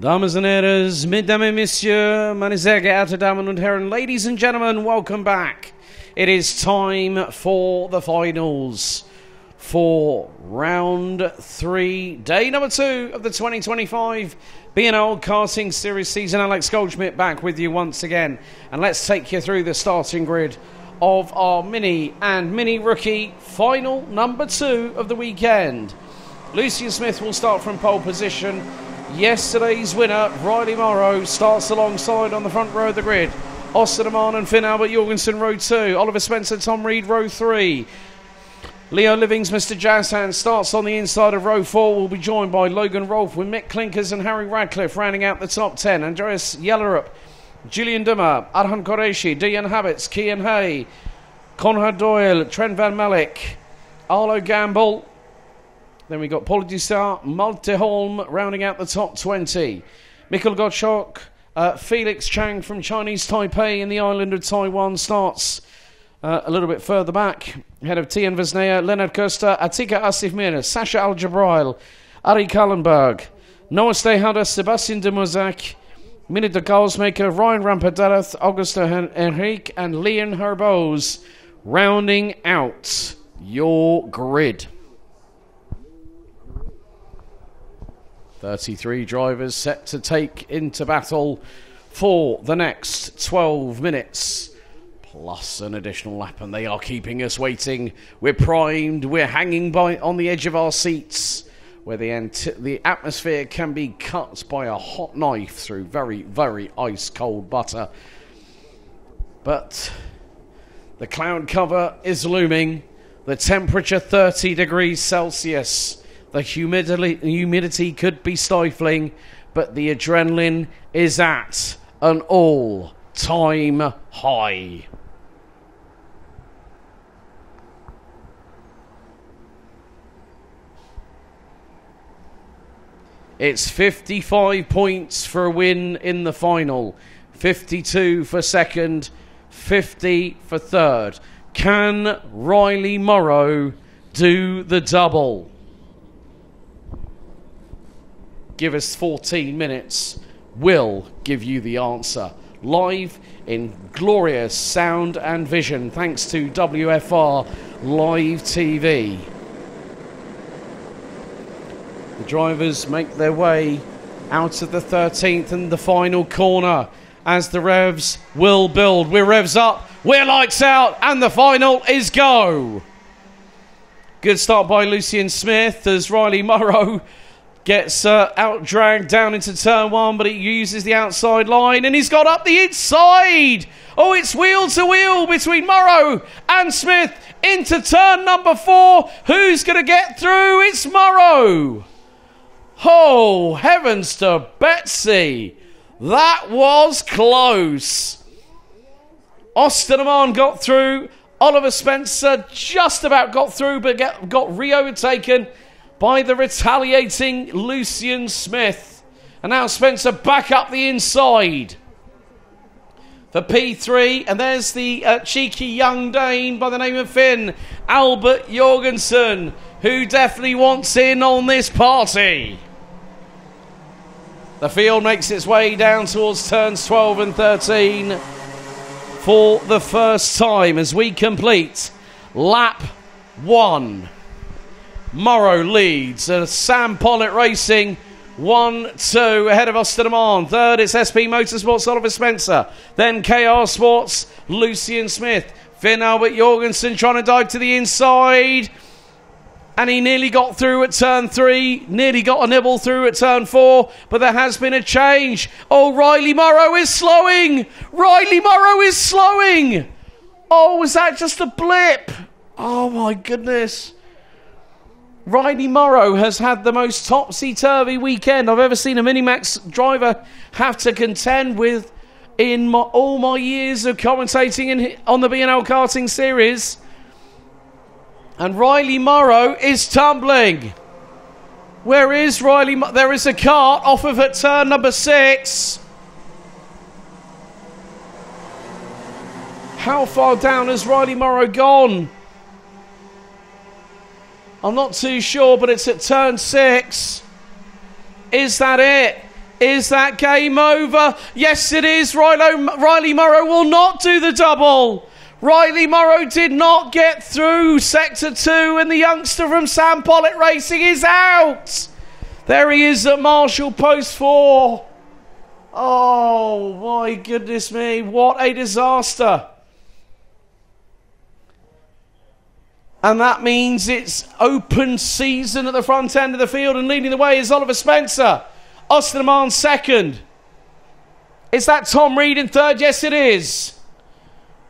Dames und Herren, Mesdames et Messieurs, meine sehr geehrte Damen und Herren, ladies and gentlemen, welcome back. It is time for the finals for round 3, day number 2 of the 2025 BNL Karting Series season. Alex Goldschmidt back with you once again, and let's take you through the starting grid of our mini and mini rookie final number 2 of the weekend. Lucian Smith will start from pole position. Yesterday's winner, Riley Morrow, starts alongside on the front row of the grid. Osterman and Finn Albert Jorgensen, row 2. Oliver Spencer, Tom Reed, row 3. Leo Livings, Mr. Jazzhand, starts on the inside of row 4. Will be joined by Logan Rolfe with Mick Clinkers and Harry Radcliffe rounding out the top 10. Andreas Yellerup, Julian Dummer, Arhan Qureshi, Dian Habits, Kian Hay, Conrad Doyle, Trent Van Malik, Arlo Gamble. Then we got Paul Dussart, Malte Holm rounding out the top 20. Mikkel Gottschalk, Felix Chang from Chinese Taipei in the island of Taiwan starts a little bit further back. Ahead of Tian Vesnea, Leonard Koster, Atika Asif Mir, Sasha Al-Jabrail, Ari Kallenberg, Noah Stehada, Sebastian de Mozak, Minute de Galsmaker, Ryan Rampadarath, Augusto Henrique, and Leon Herbos rounding out your grid. 33 drivers set to take into battle for the next 12 minutes, plus an additional lap, and they are keeping us waiting. We're primed, we're hanging on the edge of our seats, where the atmosphere can be cut by a hot knife through very, very ice-cold butter. But the cloud cover is looming, the temperature 30 degrees Celsius. The humidity could be stifling, but the adrenaline is at an all-time high. It's 55 points for a win in the final, 52 for second, 50 for third. Can Riley Morrow do the double? Give us 14 minutes, we'll give you the answer. Live in glorious sound and vision, thanks to WFR Live TV. The drivers make their way out of the 13th and the final corner as the revs will build. We're revs up, we're lights out, and the final is go. Good start by Lucian Smith as Riley Morrow gets out-dragged down into turn 1, but he uses the outside line, and he's got up the inside. Oh, it's wheel to wheel between Morrow and Smith into turn number 4. Who's going to get through? It's Morrow. Oh, heavens to Betsy. That was close. Osterman got through. Oliver Spencer just about got through, but got re-overtaken by the retaliating Lucian Smith. And now Spencer back up the inside for P3. And there's the cheeky young Dane by the name of Finn Albert Jorgensen, who definitely wants in on this party. The field makes its way down towards turns 12 and 13 for the first time as we complete lap 1. Morrow leads. Sam Pollitt Racing 1-2 ahead of Osterman. Third, it's SP Motorsports, Oliver Spencer. Then KR Sports, Lucian Smith. Finn Albert Jorgensen trying to dive to the inside. And he nearly got through at turn 3. Nearly got a nibble through at turn 4. But there has been a change. Oh, Riley Morrow is slowing. Riley Morrow is slowing. Oh, was that just a blip? Oh, my goodness. Riley Morrow has had the most topsy-turvy weekend I've ever seen a Minimax driver have to contend with in all my years of commentating on the BNL Karting Series. And Riley Morrow is tumbling. Where is Riley? There is a cart off of at turn number 6. How far down has Riley Morrow gone? I'm not too sure, but it's at turn 6. Is that it? Is that game over? Yes, it is. Riley Morrow will not do the double. Riley Morrow did not get through Sector 2, and the youngster from Sam Pollitt Racing is out. There he is at Marshall Post 4. Oh, my goodness me. What a disaster. And that means it's open season at the front end of the field, and leading the way is Oliver Spencer. Austin Amman second. Is that Tom Reed in third? Yes, it is.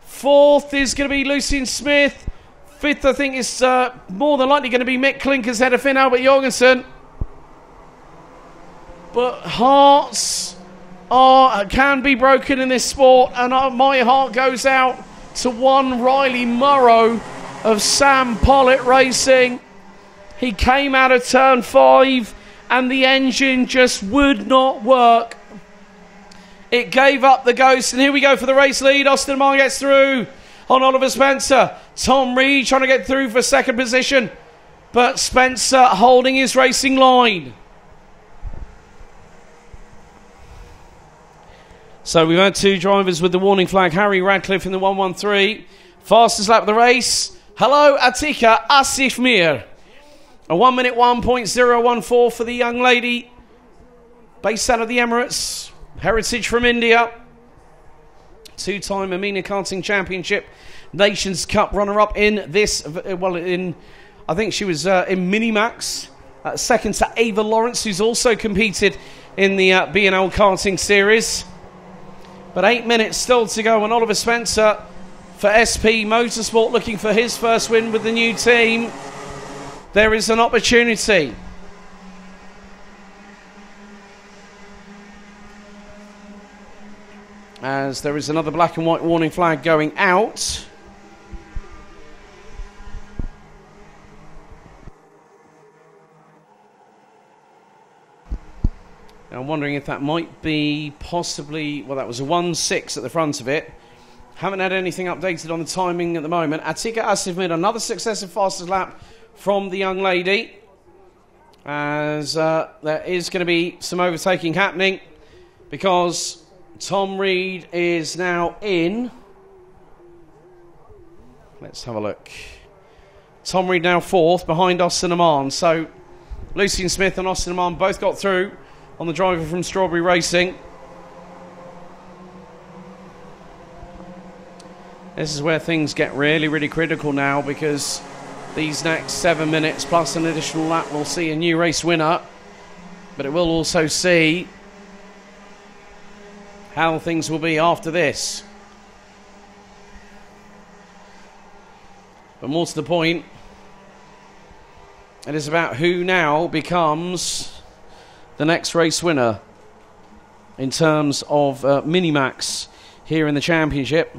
Fourth is going to be Lucian Smith. Fifth, I think, is more than likely going to be Mick Klinkers ahead of Finn Albert Jorgensen. But hearts can be broken in this sport, and my heart goes out to one Riley Morrow of Sam Pollitt Racing. He came out of turn 5 and the engine just would not work. It gave up the ghost, and here we go for the race lead. Austin Amman gets through on Oliver Spencer. Tom Reed trying to get through for second position, but Spencer holding his racing line. So we've had two drivers with the warning flag. Harry Radcliffe in the 113. Fastest lap of the race. Hello, Atika Asifmir. A 1 minute 1.014 for the young lady. Based out of the Emirates. Heritage from India. Two-time BNL Karting Championship Nations Cup runner-up in this, I think she was in Minimax. Second to Ava Lawrence, who's also competed in the BNL Karting Series. But 8 minutes still to go, and Oliver Spencer for SP Motorsport looking for his first win with the new team. There is an opportunity. As there is another black and white warning flag going out. Now I'm wondering if that might be possibly, well, that was a 1.6 at the front of it. Haven't had anything updated on the timing at the moment. Atika Asifmir, another successive fastest lap from the young lady. As there is going to be some overtaking happening because Tom Reed is now in. Let's have a look. Tom Reed now fourth behind Austin Amman. So Lucian Smith and Austin Amman both got through on the driver from Strawberry Racing. This is where things get really, really critical now, because these next 7 minutes plus an additional lap will see a new race winner, but it will also see how things will be after this. But more to the point, it is about who now becomes the next race winner in terms of Minimax here in the championship.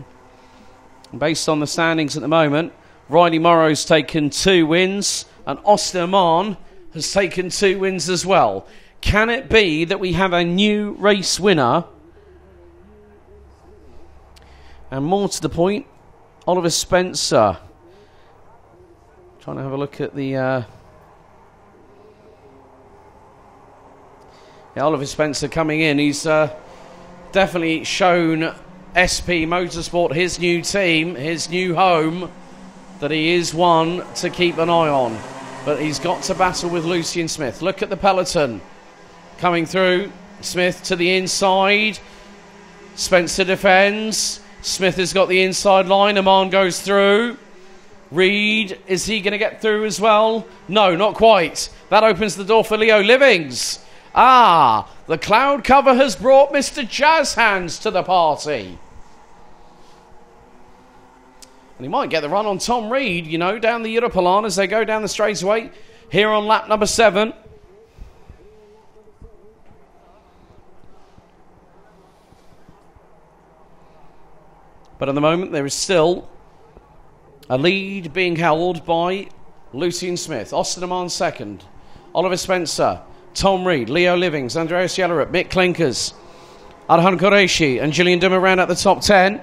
Based on the standings at the moment, Riley Morrow's taken 2 wins and Austin Amman has taken 2 wins as well. Can it be that we have a new race winner? And more to the point, Oliver Spencer. Trying to have a look at the... Yeah, Oliver Spencer coming in. He's definitely shown SP Motorsport, his new team, his new home, that he is one to keep an eye on. But he's got to battle with Lucian Smith. Look at the peloton coming through. Smith to the inside. Spencer defends. Smith has got the inside line. Amman goes through. Reed, is he going to get through as well? No, not quite. That opens the door for Leo Livings. Ah, the cloud cover has brought Mr. Jazz Hands to the party. And he might get the run on Tom Reed, you know, down the Europalan as they go down the straightaway here on lap number 7. But at the moment there is still a lead being held by Lucian Smith. Austin Amman second. Oliver Spencer, Tom Reed, Leo Livings, Andreas Yellerup, Mick Klinkers, Arhan Qureshi and Gillian Dimmer round at the top 10.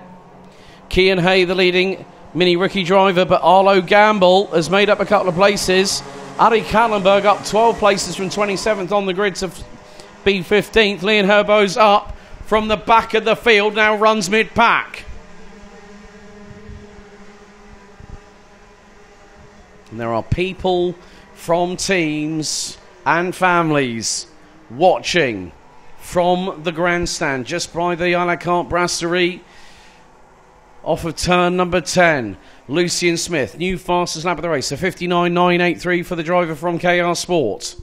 Cian Hay, the leading mini rookie driver, but Arlo Gamble has made up a couple of places. Ari Kallenberg up 12 places from 27th on the grid to be 15th. Leon Herbo's up from the back of the field, now runs mid-pack. And there are people from teams and families watching from the grandstand just by the à la carte brasserie off of turn number 10. Lucian Smith, new fastest lap of the race, a 59.983 for the driver from KR Sport.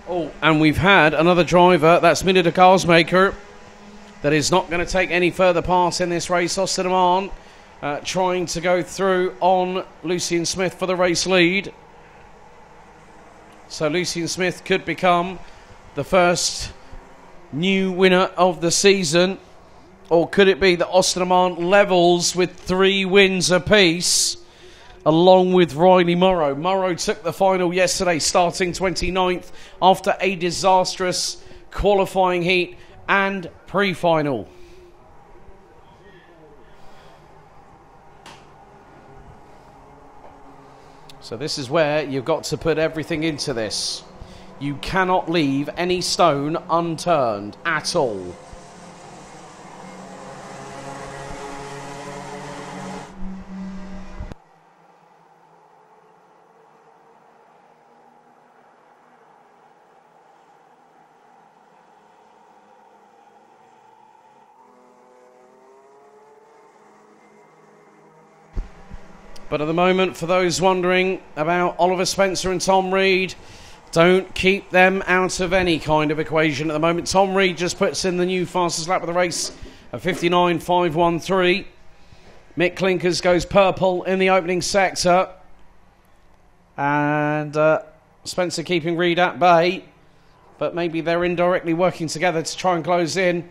Oh, and we've had another driver, that's Minna de Carsmaker, that is not going to take any further part in this race. Austin Amman trying to go through on Lucian Smith for the race lead. So Lucian Smith could become the first new winner of the season. Or could it be that Austin Amman levels with 3 wins apiece, along with Riley Morrow? Morrow took the final yesterday, starting 29th after a disastrous qualifying heat and pre-final. So this is where you've got to put everything into this. You cannot leave any stone unturned at all. But at the moment, for those wondering about Oliver Spencer and Tom Reed, don't keep them out of any kind of equation at the moment. Tom Reed just puts in the new fastest lap of the race, a 59.513. Mick Clinkers goes purple in the opening sector. And Spencer keeping Reed at bay. But maybe they're indirectly working together to try and close in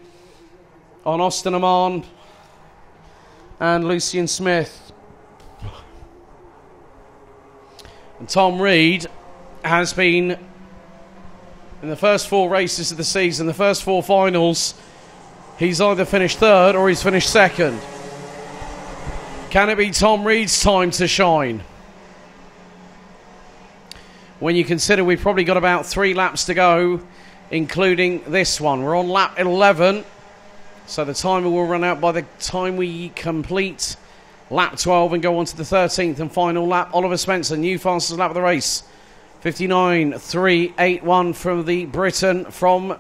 on Austin Amman and Lucian Smith. And Tom Reed has been, in the first 4 races of the season, the first 4 finals, he's either finished 3rd or he's finished 2nd. Can it be Tom Reed's time to shine? When you consider we've probably got about 3 laps to go, including this one. We're on lap 11, so the timer will run out by the time we complete lap 12 and go on to the 13th and final lap. Oliver Spencer, new fastest lap of the race. 59.381 from the Briton from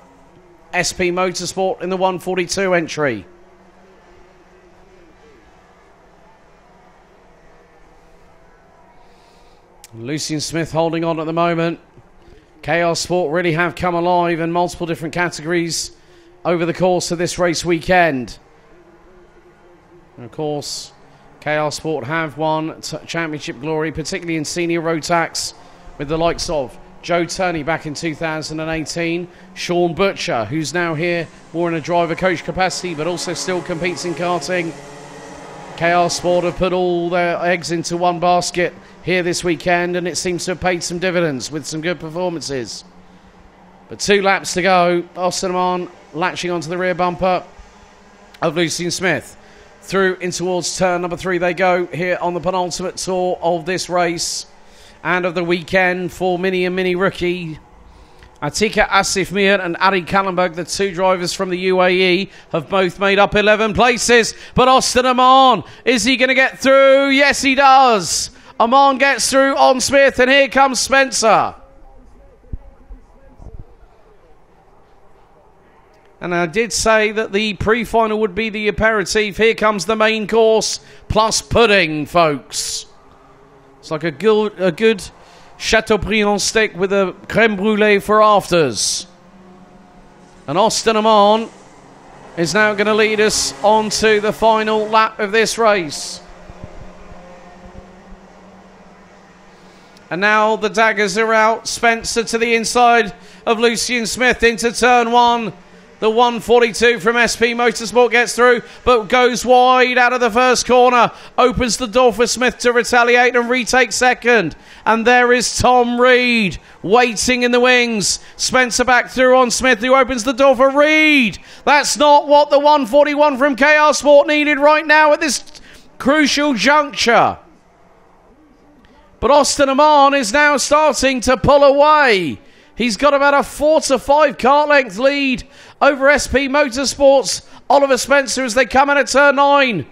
SP Motorsport in the 142 entry. Lucian Smith holding on at the moment. KR Sport really have come alive in multiple different categories over the course of this race weekend. And of course, KR Sport have won championship glory, particularly in senior Rotax, with the likes of Joe Turney back in 2018, Sean Butcher, who's now here more in a driver coach capacity, but also still competes in karting. KR Sport have put all their eggs into one basket here this weekend, and it seems to have paid some dividends with some good performances. But 2 laps to go. Austin Amman latching onto the rear bumper of Lucian Smith. Through in towards turn number 3 they go here on the penultimate tour of this race and of the weekend for Mini and Mini rookie. Atika Asif Mir and Ari Kallenberg, the 2 drivers from the UAE, have both made up 11 places. But Austin Amman, is he going to get through? Yes, he does. Amman gets through on Smith, and here comes Spencer. And I did say that the pre-final would be the aperitif. Here comes the main course, plus pudding, folks. It's like a good Chateaubriand steak with a creme brulee for afters. And Austin Amman is now going to lead us on to the final lap of this race. And now the daggers are out. Spencer to the inside of Lucian Smith into turn 1. The 142 from SP Motorsport gets through, but goes wide out of the first corner. Opens the door for Smith to retaliate and retake second. And there is Tom Reed waiting in the wings. Spencer back through on Smith, who opens the door for Reed. That's not what the 141 from KR Sport needed right now at this crucial juncture. But Austin Amman is now starting to pull away. He's got about a 4 to 5 car length lead over SP Motorsports. Oliver Spencer as they come in at turn 9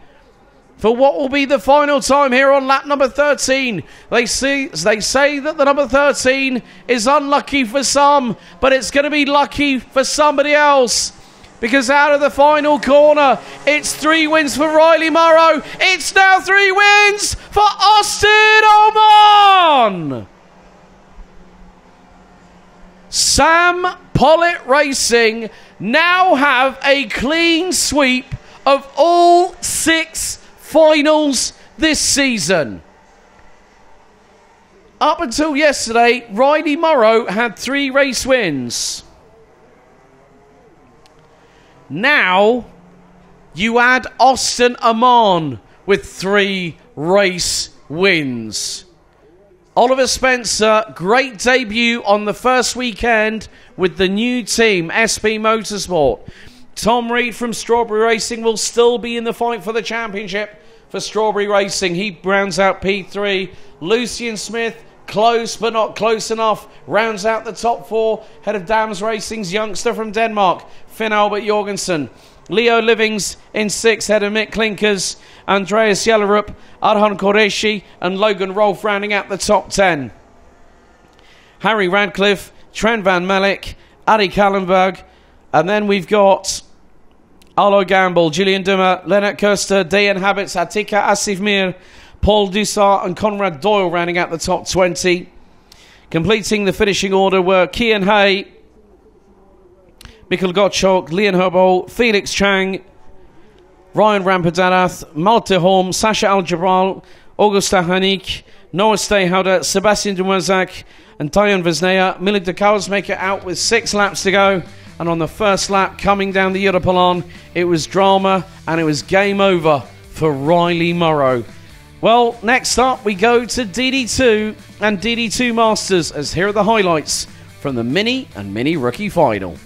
for what will be the final time here on lap number 13. They say that the number 13 is unlucky for some, but it's going to be lucky for somebody else. Because out of the final corner, it's 3 wins for Riley Morrow. It's now 3 wins for Austin Amman. Sam Pollitt Racing now have a clean sweep of all 6 finals this season. Up until yesterday, Riley Morrow had 3 race wins. Now, you add Austin Amman with 3 race wins. Oliver Spencer, great debut on the first weekend with the new team, SP Motorsport. Tom Reed from Strawberry Racing will still be in the fight for the championship for Strawberry Racing. He rounds out P3. Lucian Smith, close but not close enough, rounds out the top 4. Head of Dams Racing's youngster from Denmark, Finn Albert Jorgensen. Leo Livings in 6th, head of Mick Klinkers, Andreas Jellerup, Arhan Qureshi and Logan Rolfe rounding out the top 10. Harry Radcliffe, Trent Van Mellick, Adi Kallenberg, and then we've got Arlo Gamble, Julian Dummer, Lennart Koester, Dayan Habits, Atika Asifmir, Paul Dussart and Conrad Doyle rounding out the top 20. Completing the finishing order were Kian Hay, Mikkel Gottschalk, Leon Herbo, Felix Chang, Ryan Rampadarath, Malte Holm, Sasha Al-Jabral, Augusta Hanik, Noah Stayhouder, Sebastian Dumazak and Diane Vesnea. Milik de Kouwersmaker out with 6 laps to go. And on the first lap coming down the Europolon, it was drama and it was game over for Riley Morrow. Well, next up we go to DD2 and DD2 Masters, as here are the highlights from the Mini and Mini Rookie Final.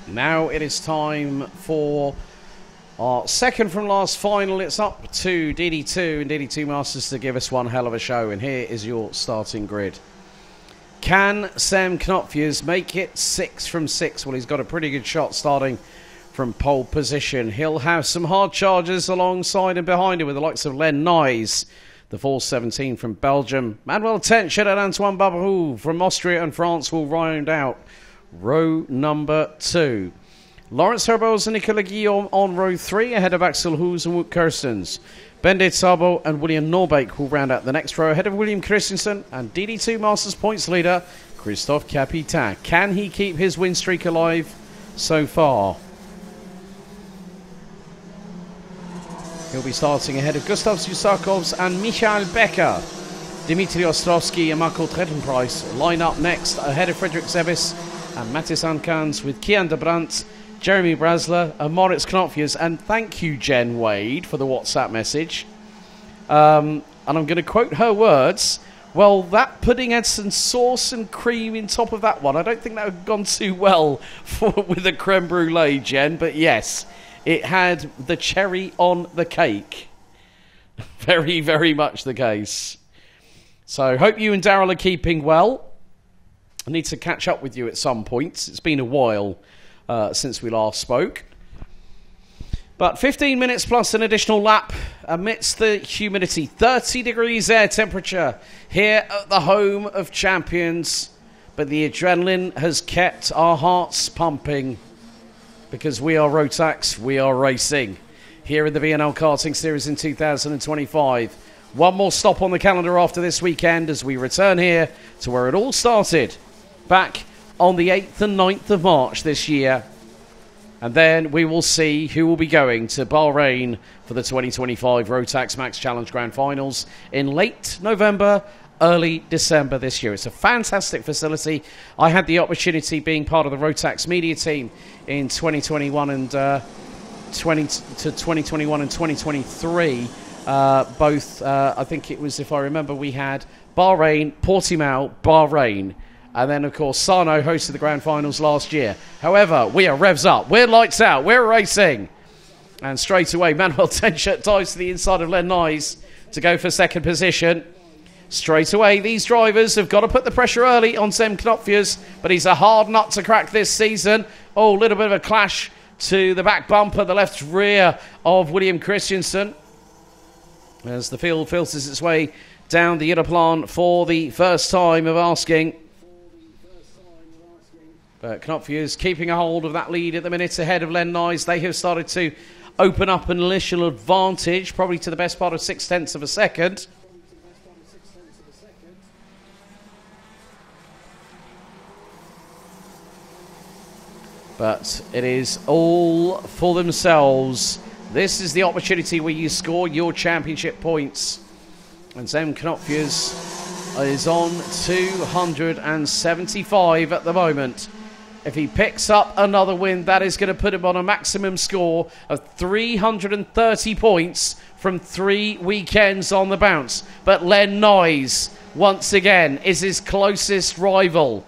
Now it is time for our second from last final. It's up to DD2 and DD2 Masters to give us one hell of a show. And here is your starting grid. Can Sam Knopfjes make it 6 from 6? Well, he's got a pretty good shot starting from pole position. He'll have some hard charges alongside and behind him with the likes of Len Nyes, the 417 from Belgium. Manuel Tenchett and Antoine Barberou from Austria and France will round out row number 2. Laurens Herboz and Nicolas Guillaume on row 3 ahead of Axel Hoos and Wout Kerstens. Bendit Sabo and William Norbeek will round out the next row ahead of William Christensen and DD2 Masters points leader Christophe Capitan. Can he keep his win streak alive so far? He'll be starting ahead of Gustav Susakovs and Michael Becker. Dimitri Ostrovsky and Marco Trettenpreis line up next ahead of Frederick Zebis and Mathis Ankans with Kian de Brandt, Jeremy Brasler and Moritz Knopfjes. And thank you, Jen Wade, for the WhatsApp message. And I'm going to quote her words. Well, that pudding had some sauce and cream in top of that one. I don't think that would have gone too well with the creme brulee, Jen. But yes, it had the cherry on the cake. Very, very much the case. So hope you and Daryl are keeping well. I need to catch up with you at some point. It's been a while since we last spoke. But 15 minutes plus an additional lap amidst the humidity. 30 degrees air temperature here at the home of champions. But the adrenaline has kept our hearts pumping because we are Rotax, we are racing here in the BNL Karting Series in 2025. One more stop on the calendar after this weekend as we return here to where it all started back on the 8th and 9th of March this year. And then we will see who will be going to Bahrain for the 2025 Rotax Max Challenge Grand Finals in late November, early December this year. It's a fantastic facility. I had the opportunity being part of the Rotax media team in 2021 and 2021 and 2023. Both, I think it was, if I remember, we had Bahrain, Portimao, Bahrain. And then, of course, Sarno hosted the Grand Finals last year. However, we are revs up. We're lights out. We're racing. And straight away, Manuel Tenchett dives to the inside of Len Nyes to go for second position. Straight away, these drivers have got to put the pressure early on Sam Knopfjes, but he's a hard nut to crack this season. Oh, a little bit of a clash to the back bumper, the left rear of William Christensen, as the field filters its way down the Europlan for the first time of asking. But Knopfjes keeping a hold of that lead at the minute ahead of Len Nyes. They have started to open up an initial advantage, probably to the best part of 0.6 of a second. But it is all for themselves. This is the opportunity where you score your championship points. And Sam Knopfjes is on 275 at the moment. If he picks up another win, that is going to put him on a maximum score of 330 points from 3 weekends on the bounce. But Len Nyes, once again, is his closest rival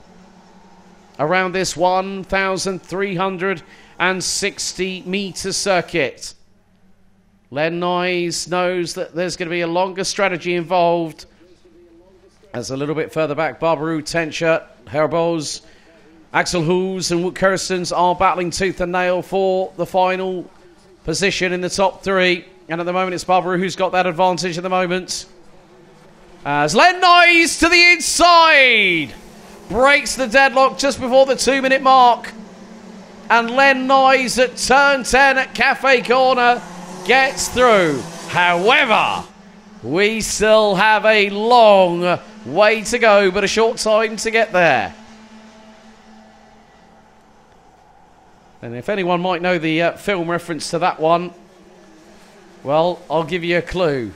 around this 1,360-metre circuit. Len Nyes knows that there's going to be a longer strategy involved. As a little bit further back, Barberou, Tenchett, Herboz, Axel Hoos and Wout Kerstens are battling tooth and nail for the final position in the top 3. And at the moment, it's Barberou who's got that advantage at the moment. As Len Nyes to the inside breaks the deadlock just before the 2-minute mark. And Len Nyes at turn 10 at Cafe Corner gets through. However, we still have a long way to go, but a short time to get there. And if anyone might know the film reference to that one, well, I'll give you a clue.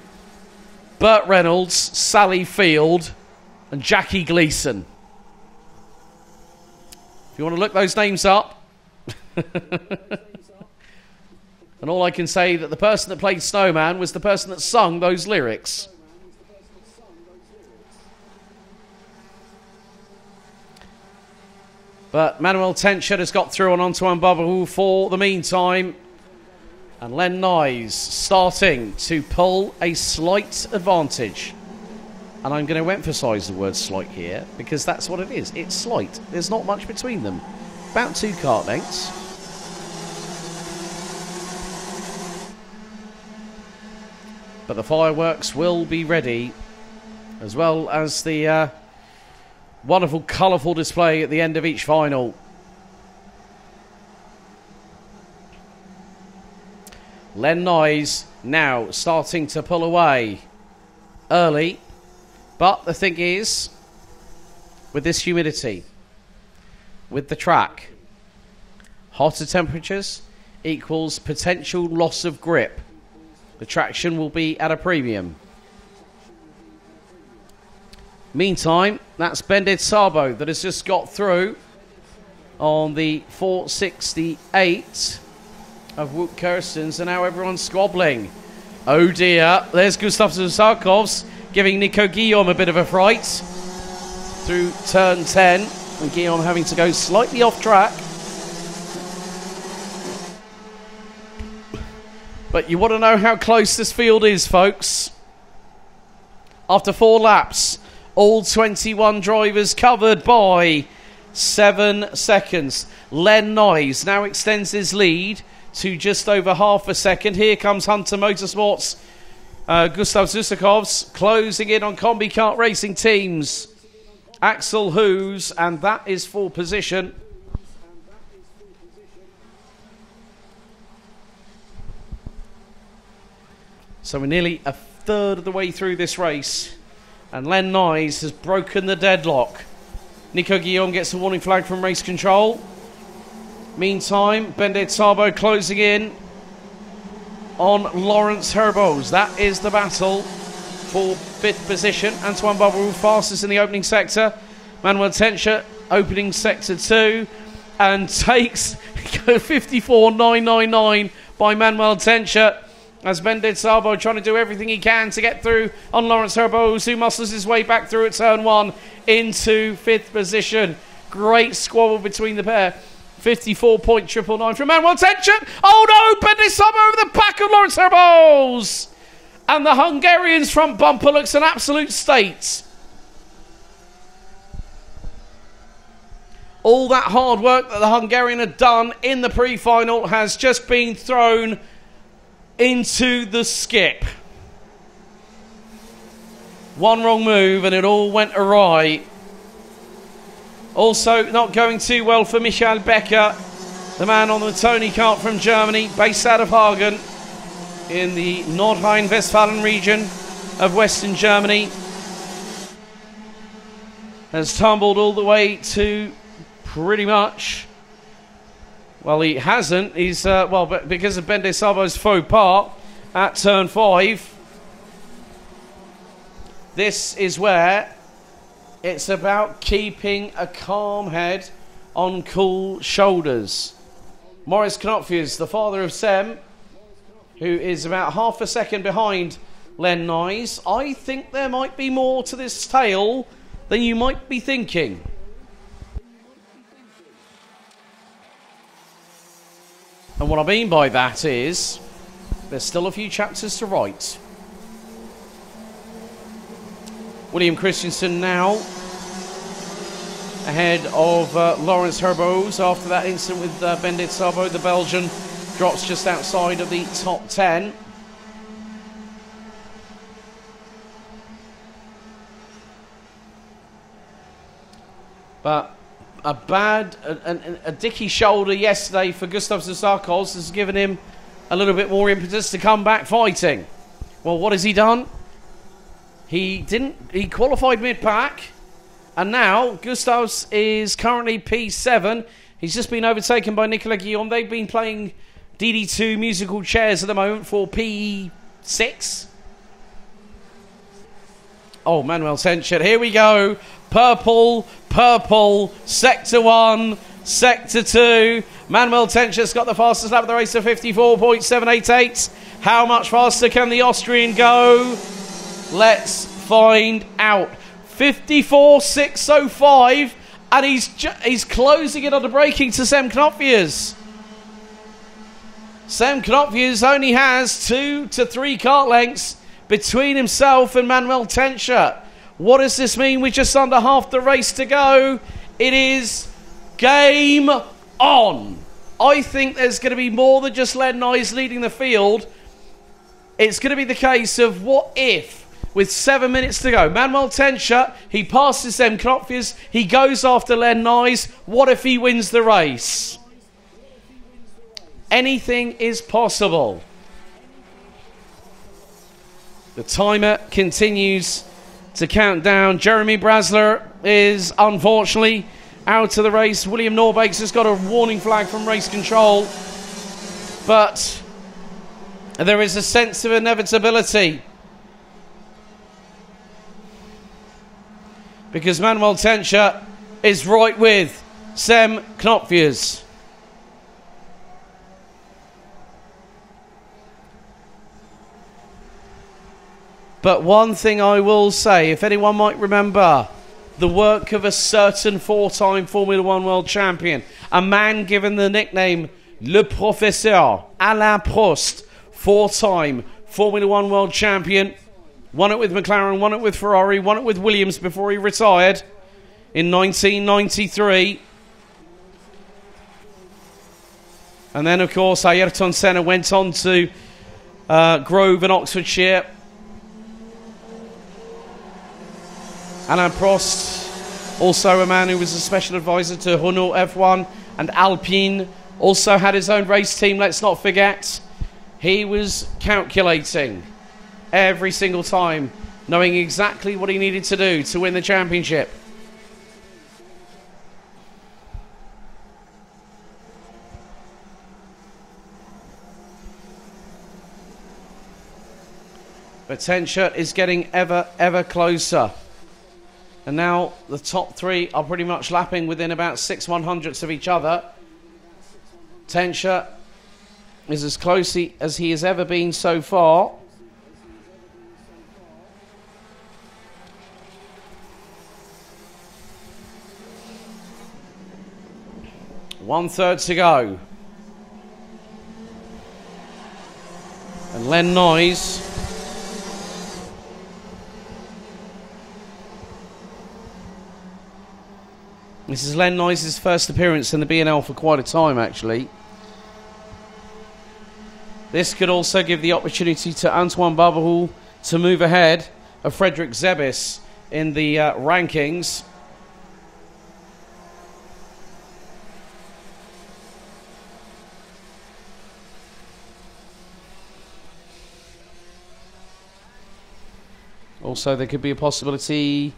Burt Reynolds, Sally Field, and Jackie Gleason. If you want to look those names up. And all I can say that the person that played Snowman was the person that sung those lyrics. But Manuel Tenchert has got through on Antoine Barberou for the meantime. And Len Nyes starting to pull a slight advantage. And I'm going to emphasise the word slight here, because that's what it is. It's slight. There's not much between them. About 2 kart lengths. But the fireworks will be ready, as well as the wonderful, colourful display at the end of each final. Len Nyes now starting to pull away early. But the thing is, with this humidity, with the track, hotter temperatures equals potential loss of grip. The traction will be at a premium. Meantime, that's Bendit Sabo that has just got through on the 468 of Wout Kirstens, and now everyone's squabbling. Oh dear, there's Gustav Zusarkovs giving Nico Guillaume a bit of a fright through turn 10, and Guillaume having to go slightly off track. But you want to know how close this field is, folks. After 4 laps, all 21 drivers covered by 7 seconds. Len Nyes now extends his lead to just over half a second. Here comes Hunter Motorsports. Gustav Zusarkovs closing in on Combi Kart Racing Teams. Axel Hoos, and that is for position. So we're nearly a third of the way through this race, and Len Nyes has broken the deadlock. Nico Guillaume gets a warning flag from race control. Meantime, Bendit Sabo closing in on Laurens Herboz. That is the battle for 5th position. Antoine Barberou fastest in the opening sector. Manuel Tenchert opening sector 2 and takes 54.999 by Manuel Tenchert, as Bendit Sabo trying to do everything he can to get through on Laurens Herboz, who muscles his way back through at turn 1 into 5th position. Great squabble between the pair. 54.999 from Manuel Tenchert. Oh no, Bendit Sabo over the back of Laurens Herboz. And the Hungarian's front bumper looks an absolute state. All that hard work that the Hungarian had done in the pre-final has just been thrown into the skip. One wrong move and it all went awry. Also not going too well for Michael Becker, the man on the Tony kart from Germany, based out of Hagen in the Nordrhein-Westfalen region of Western Germany. Has tumbled all the way to pretty much, well, he hasn't. He's, well, but because of Bendit Sabo's faux pas at turn 5, this is where it's about keeping a calm head on cool shoulders. Maurice Knopfjus, the father of Sem, who is about half a second behind Len Nyes. I think there might be more to this tale than you might be thinking. And what I mean by that is there's still a few chapters to write. William Christensen now ahead of Laurens Herboz after that incident with Bendit Sabo. The Belgian drops just outside of the top 10. But a dicky shoulder yesterday for Gustav Zusarkovs has given him a little bit more impetus to come back fighting. Well, what has he done? He qualified mid-pack, and now Gustavs is currently P7. He's just been overtaken by Nicolas Guillaume. They've been playing DD2 musical chairs at the moment for P6. Oh, Manuel Tenchert, here we go. Purple, sector 1, sector 2. Manuel Tenchert's got the fastest lap of the race of 54.788. How much faster can the Austrian go? Let's find out. 54.605 And he's closing it on the braking to Sem Knopfjes. Sem Knopfjes only has 2 to 3 kart lengths between himself and Manuel Tencher. What does this mean? We're just under half the race to go. It is game on. I think there's going to be more than just Len Nyes leading the field. It's going to be the case of what if, with 7 minutes to go, Manuel Tencher, he passes Sem Knopfjes, he goes after Len Nyes. What if he wins the race? Anything is possible. The timer continues to count down. Jeremy Brasler is unfortunately out of the race. William Norbake's has got a warning flag from race control. But there is a sense of inevitability, because Manuel Tencher is right with Sem Knopfjes. But one thing I will say, if anyone might remember the work of a certain 4-time Formula One world champion, a man given the nickname Le Professeur, Alain Prost, 4-time Formula One world champion, won it with McLaren, won it with Ferrari, won it with Williams before he retired in 1993. And then, of course, Ayrton Senna went on to Grove in Oxfordshire. Alain Prost, also a man who was a special advisor to Renault F1 and Alpine, also had his own race team, let's not forget. He was calculating every single time, knowing exactly what he needed to do to win the championship. But Tencher is getting ever closer. And now the top 3 are pretty much lapping within about 6/100ths of each other. Tencher is as close as he has ever been so far. One-third to go. And Len Nyes this is Len Nyes' first appearance in the BNL for quite a time, actually. This could also give the opportunity to Antoine Barbaroux to move ahead of Frederick Zebis in the rankings. Also, there could be a possibility,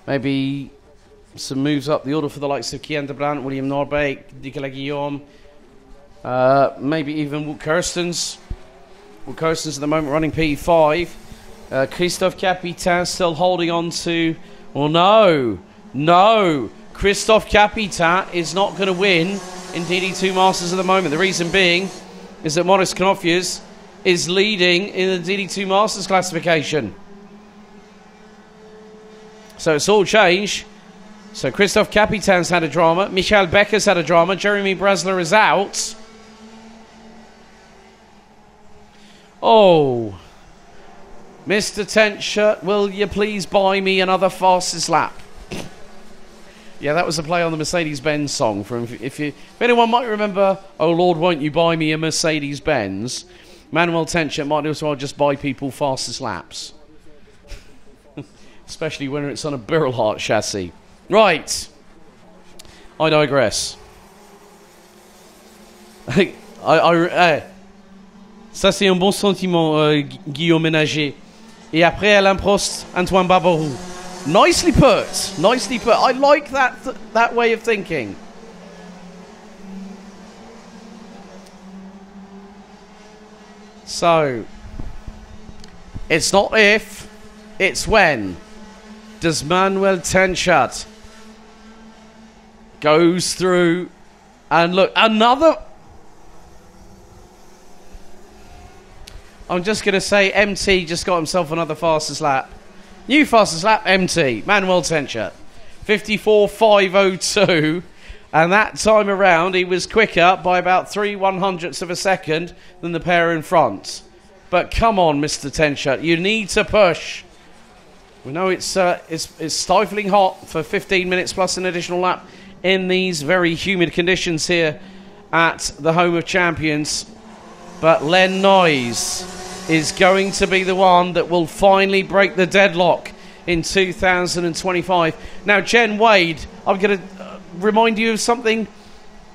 maybe some moves up the order for the likes of Kian de Brandt, William Norbeke, Nicolas Guillaume, maybe even Wout Kirstens. Wout Kirstens at the moment running P5. Christophe Capitan still holding on to... Well, no. Christophe Capitan is not going to win in DD2 Masters at the moment. The reason being is that Maurice Knopfjes is leading in the DD2 Masters classification. So it's all changed. So Christophe Capitan's had a drama. Michael Becker's had a drama. Jeremy Brasler is out. Oh. Mr. Tencher, will you please buy me another fastest lap? Yeah, that was a play on the Mercedes-Benz song. From if anyone might remember, oh Lord, won't you buy me a Mercedes-Benz? Manuel Tencher might as well just buy people fastest laps. Especially when it's on a Birlhart chassis. Right. I digress. Ça, c'est un bon sentiment, Guillaume Ménager. Et après, Alain Prost, Antoine Barbaroux. Nicely put. Nicely put. I like that way of thinking. So, it's not if, it's when. Does Manuel Tencher goes through and look, another... I'm just going to say MT just got himself another fastest lap. New fastest lap, MT, Manuel Tencher. 54.502. And that time around, he was quicker by about 3/100ths of a second than the pair in front. But come on, Mr. Tenshut, you need to push. We know it's stifling hot for 15 minutes plus an additional lap in these very humid conditions here at the home of champions. But Len Noyes is going to be the one that will finally break the deadlock in 2025. Now, Jen Wade, I'm going to remind you of something.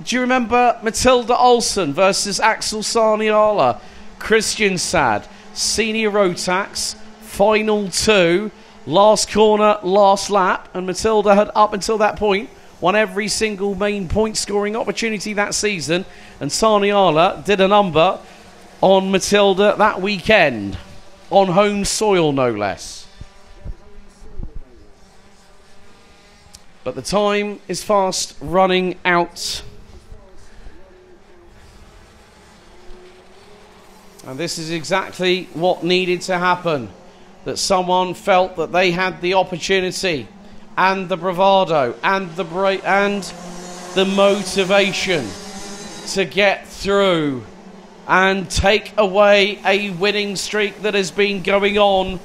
Do you remember Matilda Olsen versus Axel Sarniala? Christian Sad, Senior Rotax, Final 2, last corner, last lap, and Matilda had, up until that point, won every single main point scoring opportunity that season, and Sarniala did a number on Matilda that weekend, on home soil no less. But the time is fast running out. And this is exactly what needed to happen. That someone felt that they had the opportunity and the bravado and the motivation to get through and take away a winning streak that has been going on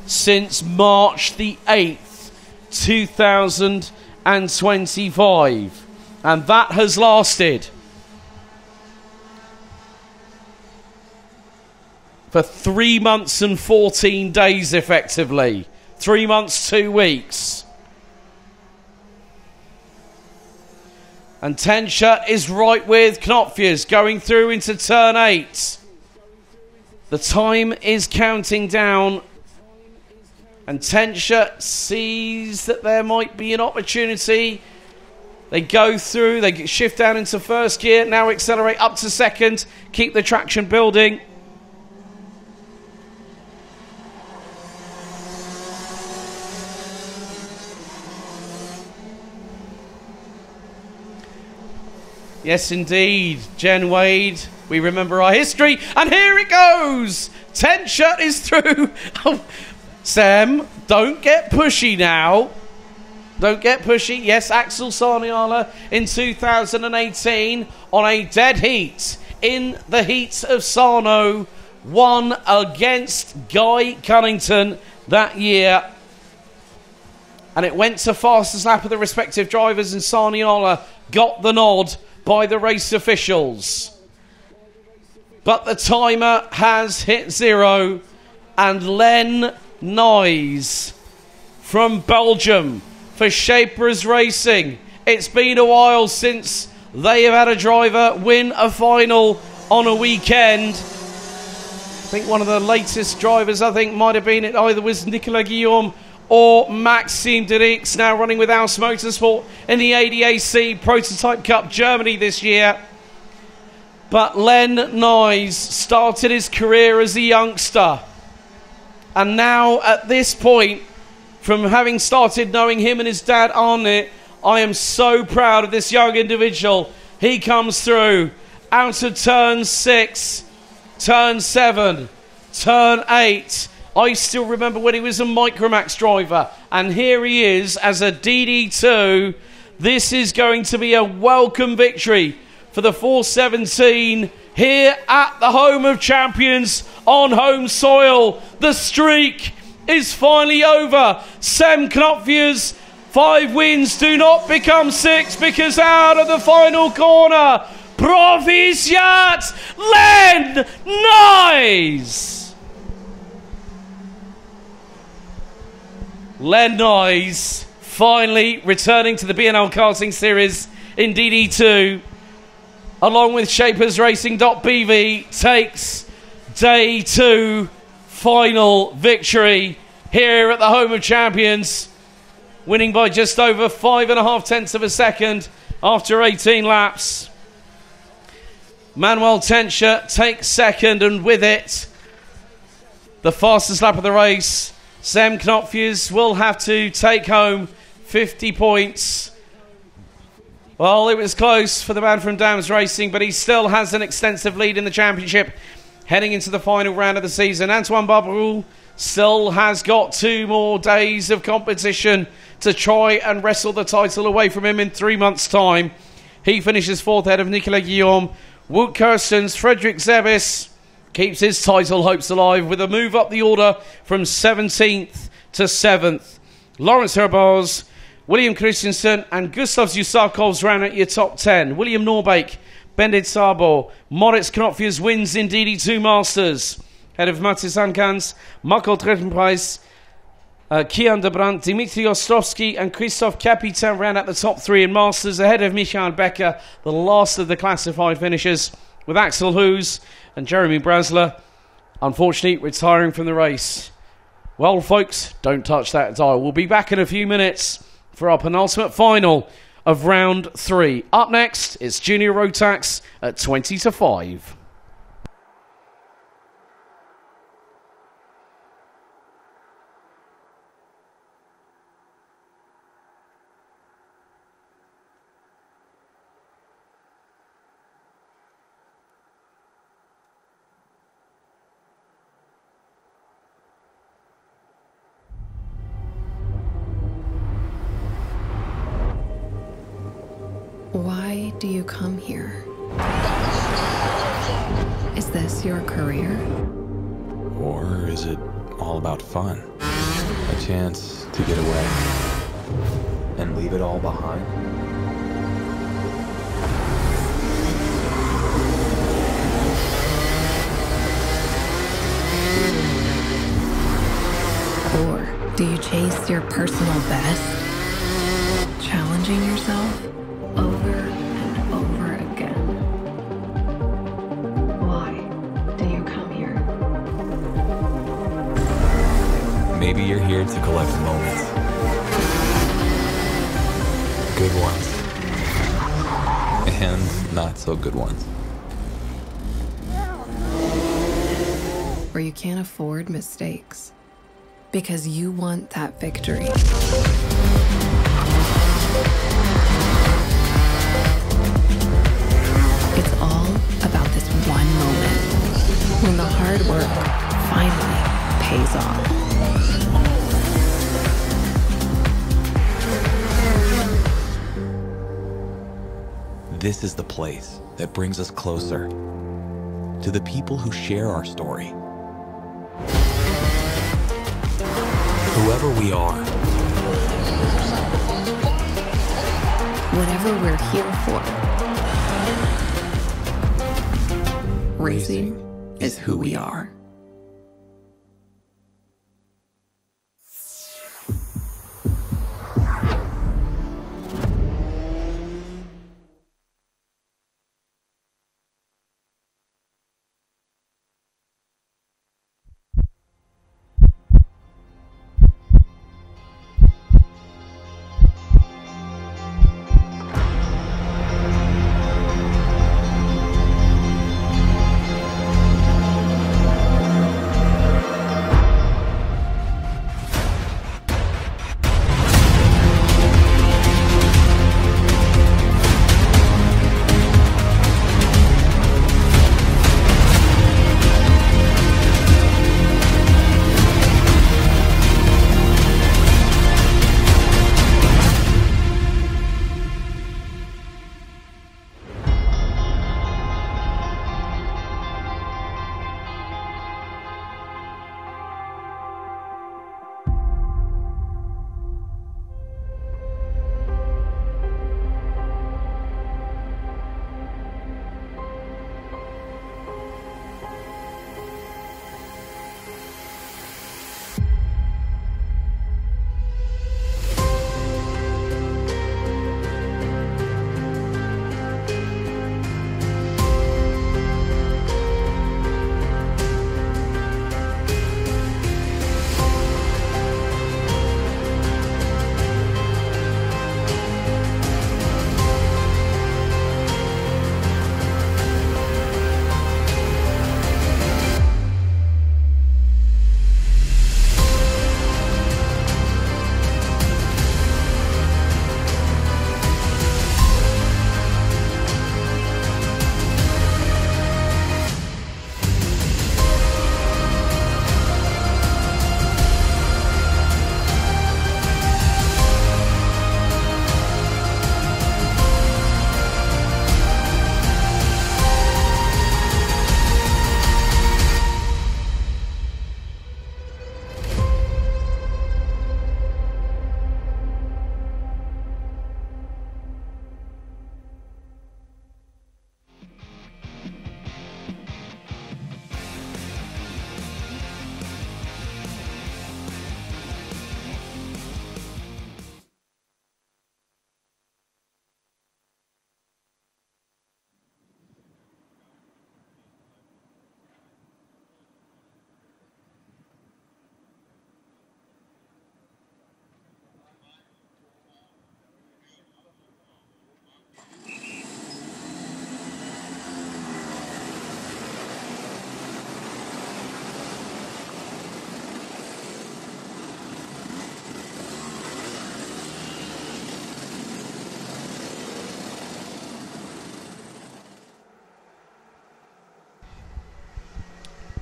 since March the 8th, 2025. And that has lasted for 3 months and 14 days, effectively. 3 months, 2 weeks. And Tenshut is right with Knopfjes going through into turn 8. The time is counting down. And Tenshut sees that there might be an opportunity. They go through, they shift down into first gear, now accelerate up to second, keep the traction building. Yes, indeed, Jen Wade. We remember our history, and here it goes. Tenshut is through. Oh, Sam, don't get pushy now. Don't get pushy. Yes, Axel Sarniala in 2018 on a dead heat in the heats of Sarno won against Guy Cunnington that year. And it went to fastest lap of the respective drivers, and Sarniala got the nod by the race officials. But the timer has hit 0, and Len Noyes from Belgium for Shapers Racing. It's been a while since they have had a driver win a final on a weekend. I think one of the latest drivers, might have been, it either was Nicolas Guillaume or Maxime Derix, now running with Aus Motorsport in the ADAC Prototype Cup Germany this year. But Len Noyes started his career as a youngster. And now at this point, from having started knowing him and his dad Arne, I am so proud of this young individual. He comes through out of turn 6, turn 7, turn 8. I still remember when he was a Micromax driver, and here he is as a DD2. This is going to be a welcome victory for the 417 here at the home of champions on home soil. The streak is finally over. Sam Knopfjes, 5 wins do not become 6, because out of the final corner, Proficiat Len Noyes. Len Noyes finally returning to the BNL Karting Series in DD2, along with Shapers Racing.BV, takes day 2 final victory here at the home of champions, winning by just over 5.5 of a second after 18 laps. Manuel Tenshut takes second, and with it, the fastest lap of the race. Sam Knopfjes will have to take home 50 points. Well, it was close for the man from Dams Racing, but he still has an extensive lead in the championship heading into the final round of the season. Antoine Barbaroux still has got 2 more days of competition to try and wrestle the title away from him in 3 months' time. He finishes 4th ahead of Nicolas Guillaume. Wout Kirstens, Frederick Zebis keeps his title hopes alive with a move up the order from 17th to 7th. Lawrence Herboz, William Christensen and Gustav Zusakovs round at your top 10. William Norbeek, Bendit Sabo, Moritz Knopfjers wins in DD2 Masters. Head of Matis Ankans, Marco Treppenpreis, Kian de Brandt, Dimitri Ostrovsky and Christoph Capitan round at the top 3 in Masters, ahead of Michael Becker, the last of the classified finishers, with Axel Hoos and Jeremy Brasler, unfortunately, retiring from the race. Well, folks, don't touch that dial. We'll be back in a few minutes for our penultimate final of round 3. Up next, it's Junior Rotax at 20 to 5. Why do you come here? Is this your career? Or is it all about fun? A chance to get away and leave it all behind? Or do you chase your personal best? Challenging yourself over and over again. Why do you come here? Maybe you're here to collect moments. Good ones. And not so good ones. Or you can't afford mistakes because you want that victory. It's all about this one moment when the hard work finally pays off. This is the place that brings us closer to the people who share our story. Whoever we are, Whatever we're here for, racing is who we are.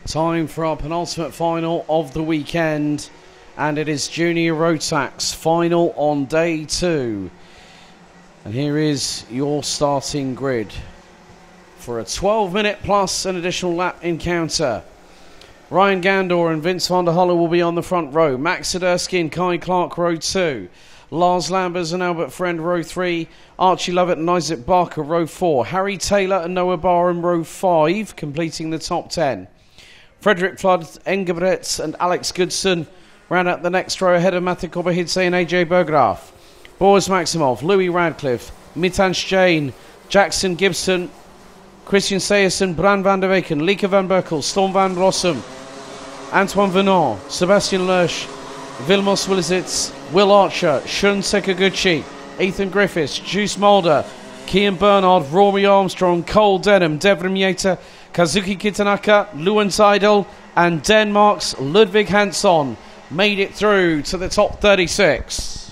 Time for our penultimate final of the weekend, and it is Junior Rotax final on day 2. And here is your starting grid for a 12-minute plus an additional lap encounter. Ryan Gandor and Vince van der Holle will be on the front row. Max Swiderski and Kai Clark, row 2. Lars Lambers and Albert Friend, row 3. Archie Lovett and Isaac Barker, row 4. Harry Taylor and Noah Barham, row 5, completing the top 10. Frederick Flood, Engelbrecht and Alex Goodson round out the next row ahead of Matthew Kobahidze and AJ Berggraf. Boris Maximov, Louis Radcliffe, Mitansh Jain, Jackson Gibson, Christian Sejersen, Bran van der Weken, Lieke van Berkel, Storm van Rossum, Antoine Venant, Sebastian Lersch, Vilmos Willisitz, Will Archer, Shun Sekaguchi, Ethan Griffiths, Juice Mulder, Kian Bernard, Rory Armstrong, Cole Denham, Devrim Yeta, Kazuki Kitanaka, Luan Seidel, and Denmark's Ludvig Hansson made it through to the top 36.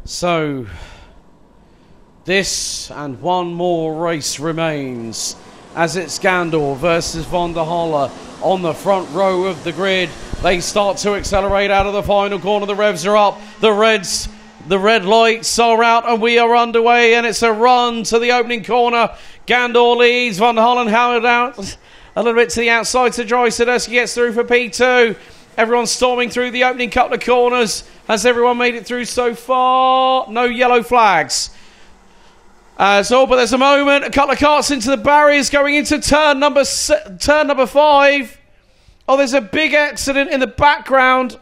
So, this and one more race remains as it's Gandor versus van der Holle on the front row of the grid. They start to accelerate out of the final corner. The revs are up. The red lights are out and we are underway, and it's a run to the opening corner. Gandor leads. Van der Holle held out a little bit to the outside to dry. Swiderski gets through for P2. Everyone's storming through the opening couple of corners. Has everyone made it through so far? No yellow flags. But there's a moment. A couple of carts into the barriers going into turn number 5. Oh, there's a big accident in the background.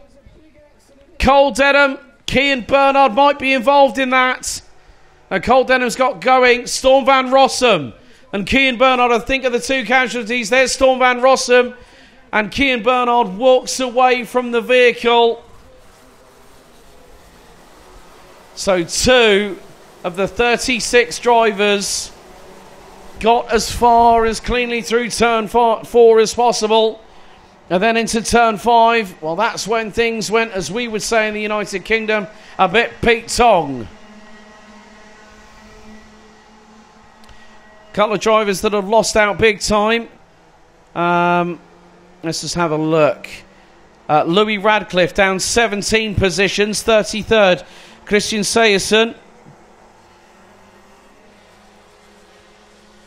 Cole Denham, Kian Bernard might be involved in that. And Cole Denham's got going. Storm van Rossum and Kian Bernard, I think, are the two casualties. There's Storm van Rossum. And Kian Bernard walks away from the vehicle. So 2 of the 36 drivers got as far as cleanly through turn 4 as possible. And then into turn 5, well, that's when things went, as we would say in the United Kingdom, a bit Pete Tong. Couple of drivers that have lost out big time. Let's just have a look. Louis Radcliffe down 17 positions, 33rd. Christian Sejersen,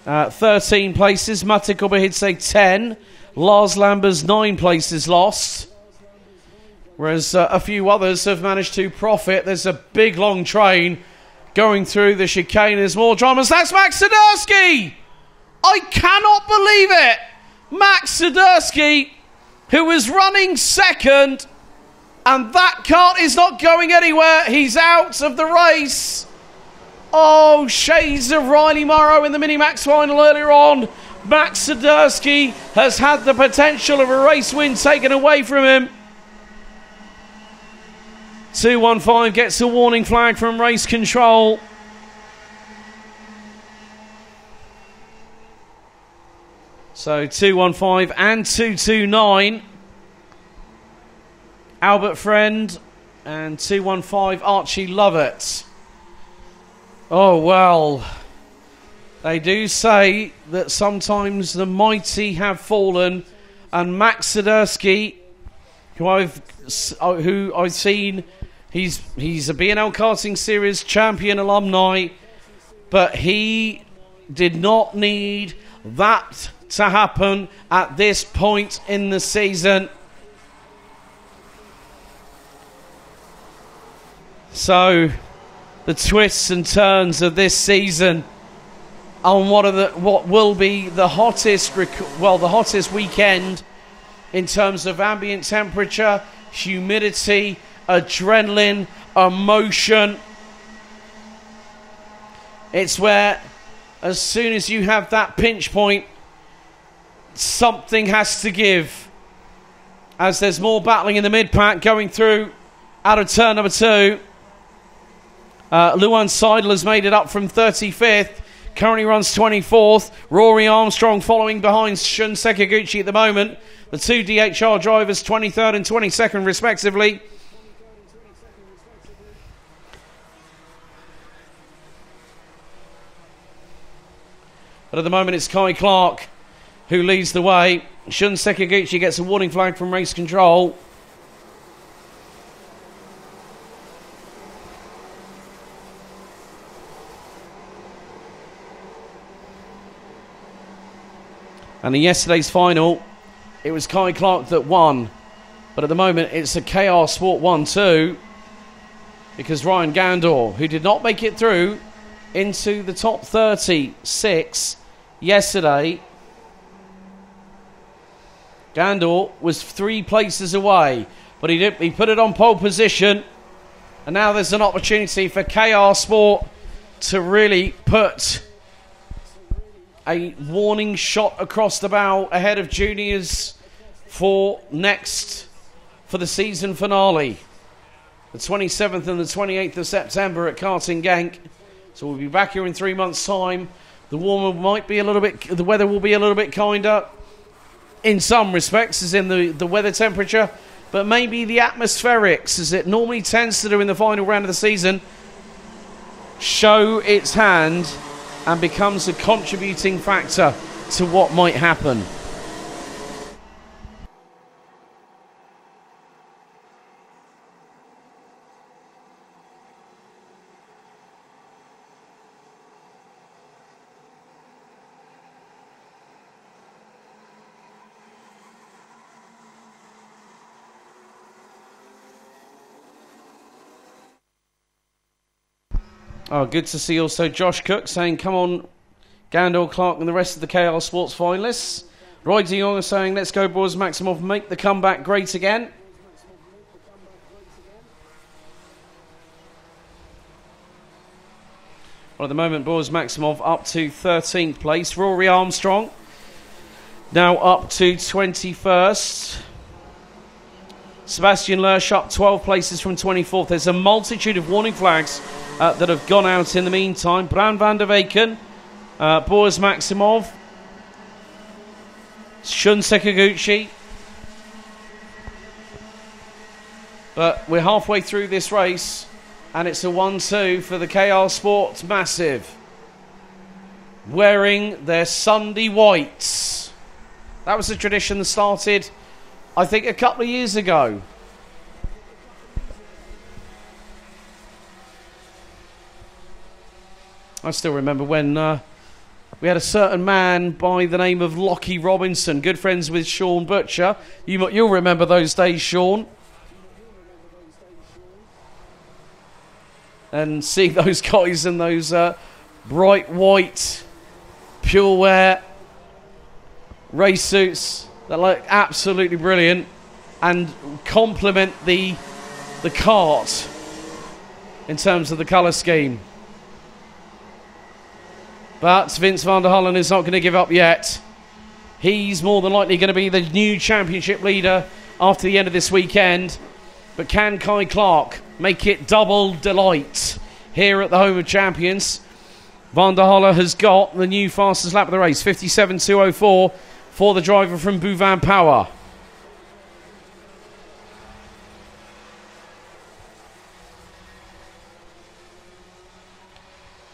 13 places. Mate Kobahidze 10. Lars Lambers 9 places lost. Whereas a few others have managed to profit. There's a big long train going through the chicane. There's more dramas. That's Max Swiderski! I cannot believe it! Max Swiderski, who was running second, and that cart is not going anywhere. He's out of the race. Oh, shades of Riley Morrow in the Mini-Max final earlier on. Max Swiderski has had the potential of a race win taken away from him. 215 gets a warning flag from race control. So 215 and 229. Albert Friend and 215 Archie Lovett. Oh, well, they do say that sometimes the mighty have fallen, and Max Swiderski who I've seen. He's a BNL Karting Series champion alumni, but he did not need that to happen at this point in the season. So, the twists and turns of this season on what will be the hottest weekend in terms of ambient temperature, humidity, adrenaline, emotion. It's where, as soon as you have that pinch point, something has to give. As there's more battling in the mid-pack going through out of turn number 2. Luan Seidler's made it up from 35th. Currently runs 24th. Rory Armstrong following behind Shun Sekiguchi at the moment. The two DHR drivers 23rd and 22nd respectively. But at the moment it's Kai Clark who leads the way. Shun Sekiguchi gets a warning flag from race control. And in yesterday's final, it was Kai Clark that won. But at the moment, it's a KR Sport 1-2. Because Ryan Gandor, who did not make it through into the top 36 yesterday. Gandor was 3 places away. But he put it on pole position. And now there's an opportunity for KR Sport to really put a warning shot across the bow ahead of juniors for the season finale. The 27th and the 28th of September at Karting Genk. So we'll be back here in 3 months' time. The weather will be a little bit kinder in some respects, as in the weather temperature, but maybe the atmospherics, as it normally tends to do in the final round of the season, show its hand and becomes a contributing factor to what might happen. Oh, good to see also Josh Cook saying, come on, Gandor, Clark and the rest of the KR Sports finalists. Roy de Jong is saying, let's go, Boris Maximov, make the comeback great again. Well, at the moment, Boris Maximov up to 13th place. Rory Armstrong now up to 21st. Sebastian Lersch up 12 places from 24th. There's a multitude of warning flags that have gone out in the meantime. Bran van der Weyken, Boris Maximov, Shun Sekiguchi. But we're halfway through this race, and it's a 1-2 for the KR Sports Massive, wearing their Sunday whites. That was a tradition that started, I think, a couple of years ago. I still remember when we had a certain man by the name of Lockie Robinson, good friends with Sean Butcher. You'll remember those days, Sean. And seeing those guys in those bright white, pure wear race suits that look absolutely brilliant and complement the kart in terms of the colour scheme. But Vince van der Hullen is not going to give up yet. He's more than likely going to be the new championship leader after the end of this weekend. But can Kai Clark make it double delight here at the home of champions? Van der Hullen has got the new fastest lap of the race, 57.204 for the driver from Bouvan Power.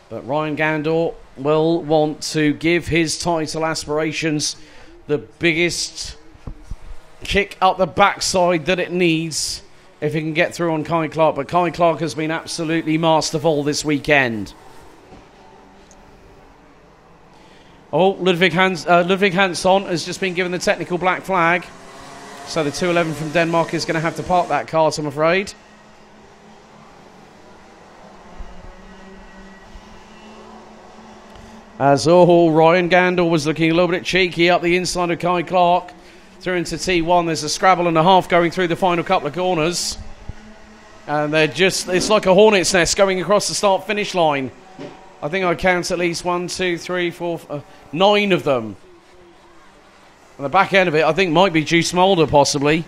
But Ryan Gandor will want to give his title aspirations the biggest kick up the backside that it needs if it can get through on Kai Clark. But Kai Clark has been absolutely masterful this weekend. Oh, Ludwig Hansson has just been given the technical black flag. So the 211 from Denmark is going to have to park that kart, I'm afraid. As Ryan Gandel was looking a little bit cheeky up the inside of Kai Clark. Through into T1. There's a scrabble and a half going through the final couple of corners. And they're just, it's like a hornet's nest going across the start-finish line. I think I count at least 1, 2, 3, 4, 9 of them. And the back end of it, I think, might be Juice Mulder, possibly.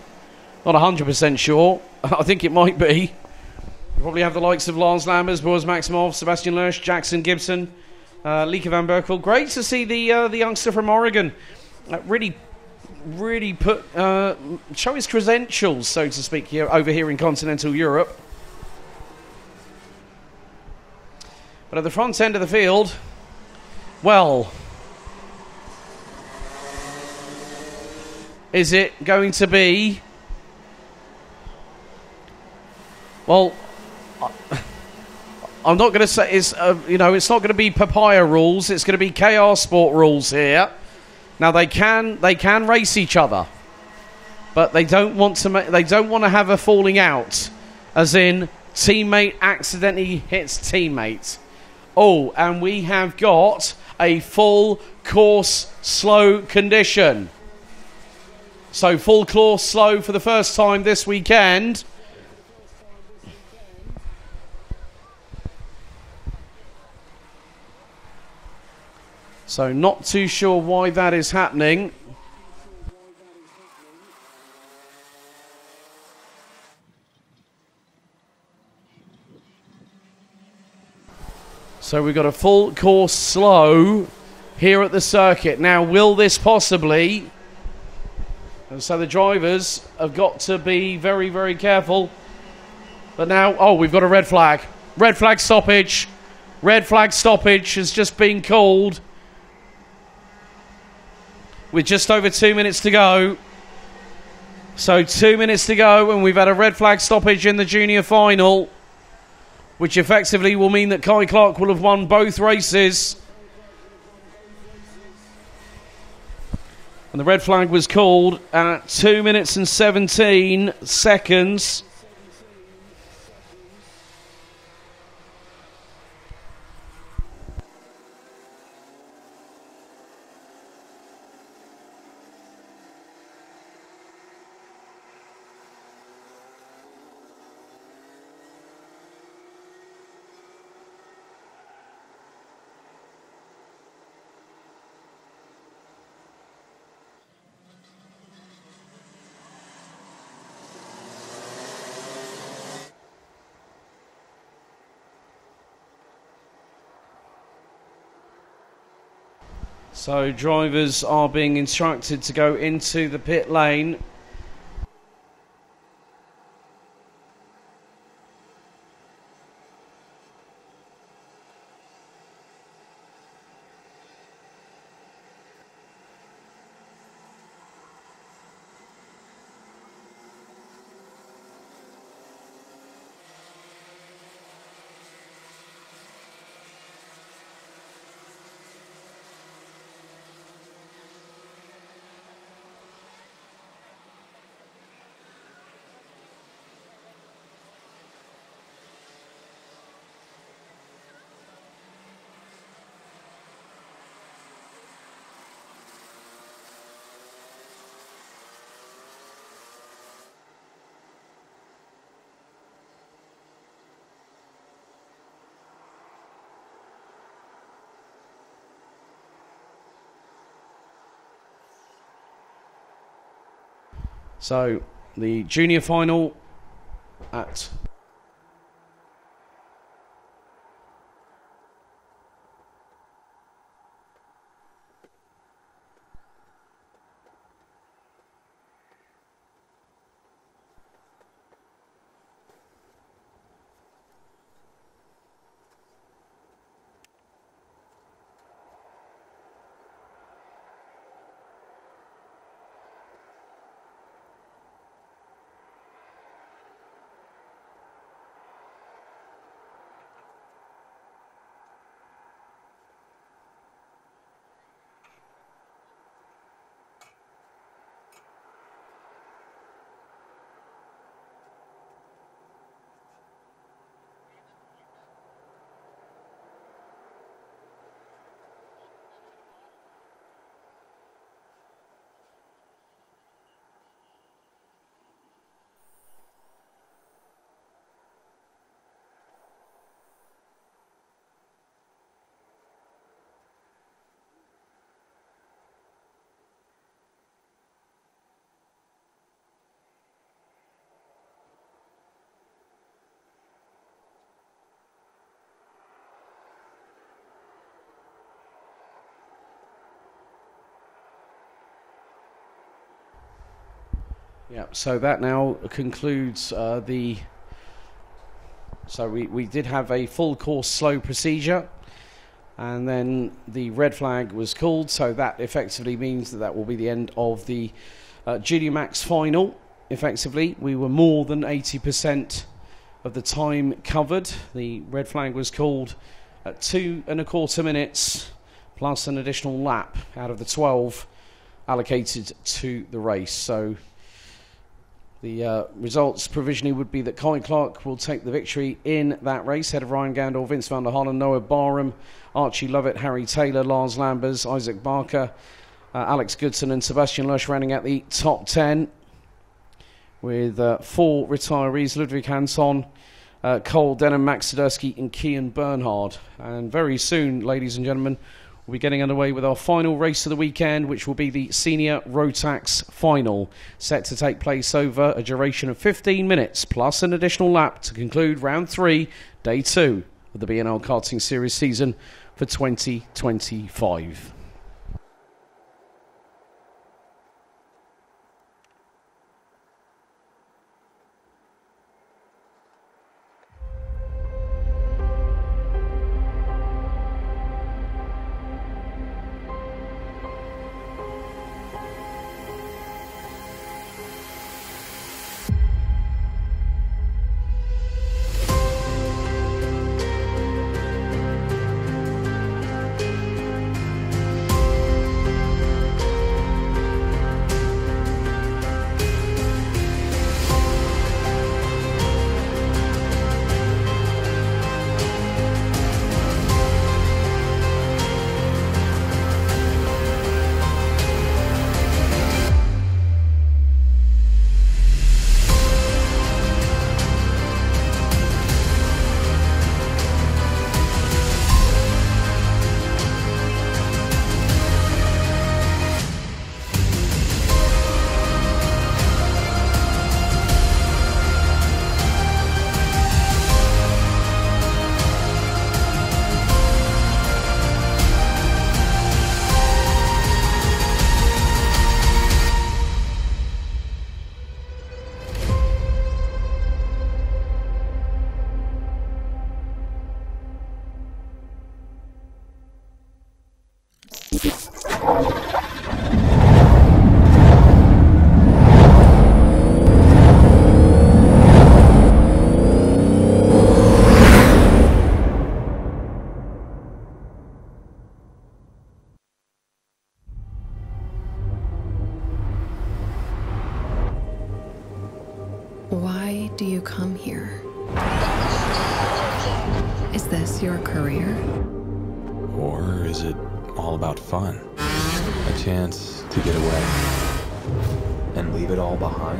Not 100% sure. I think it might be. You probably have the likes of Lars Lambers, Boris Maximov, Sebastian Lersch, Jackson Gibson, Lieke van Berkel. Great to see the youngster from Oregon really put show his credentials, so to speak, over here in continental Europe. But at the front end of the field, well, is it going to be? Well, I'm not going to say it's it's not going to be papaya rules. It's going to be KR Sport rules here. Now they can race each other, but they don't want to have a falling out, as in teammate accidentally hits teammate. Oh, and we have got a full course slow condition. So full course slow for the first time this weekend. So not too sure why that is happening. So we've got a full course slow here at the circuit. Now, will this possibly... And so the drivers have got to be very, very careful. But now, oh, we've got a red flag. Red flag stoppage. Red flag stoppage has just been called. With just over 2 minutes to go. So 2 minutes to go, and we've had a red flag stoppage in the junior final, which effectively will mean that Kai Clark will have won both races. And the red flag was called at 2 minutes and 17 seconds. So drivers are being instructed to go into the pit lane. So the junior final at Yeah, so that now concludes the... So we did have a full course slow procedure, and then the red flag was called, so that effectively means that that will be the end of the Junior Max final. Effectively, we were more than 80% of the time covered. The red flag was called at 2.25 minutes, plus an additional lap out of the 12 allocated to the race. So the results provisionally would be that Colin Clark will take the victory in that race, ahead of Ryan Gandor, Vince van der Hollen, Noah Barham, Archie Lovett, Harry Taylor, Lars Lambers, Isaac Barker, Alex Goodson and Sebastian Lush running at the top 10, with 4 retirees: Ludwig Hansson, Cole Denham, Max Sadurski and Kian Bernhard. And very soon, ladies and gentlemen, we'll be getting underway with our final race of the weekend, which will be the Senior Rotax Final, set to take place over a duration of 15 minutes, plus an additional lap to conclude round 3, day 2 of the BNL Karting Series season for 2025. Why do you come here? Is this your career? Or is it all about fun? A chance to get away and leave it all behind?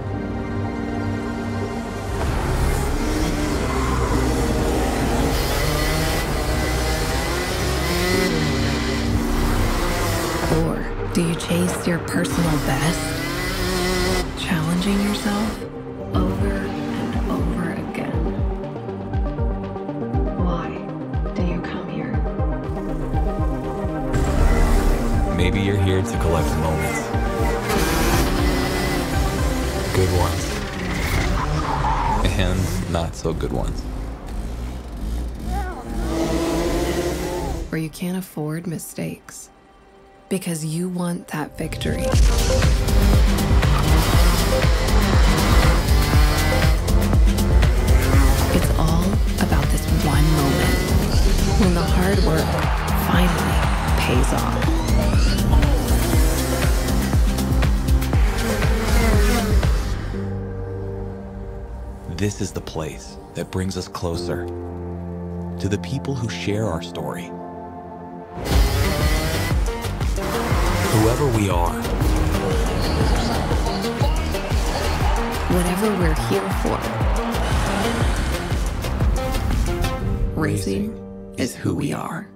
Or do you chase your personal best, challenging yourself over and over again? Why do you come here? Maybe you're here to collect moments. Good ones. And not so good ones. Or you can't afford mistakes because you want that victory. It's all about this one moment when the hard work finally pays off. This is the place that brings us closer to the people who share our story. Whoever we are, Whatever we're here for, racing is who we are.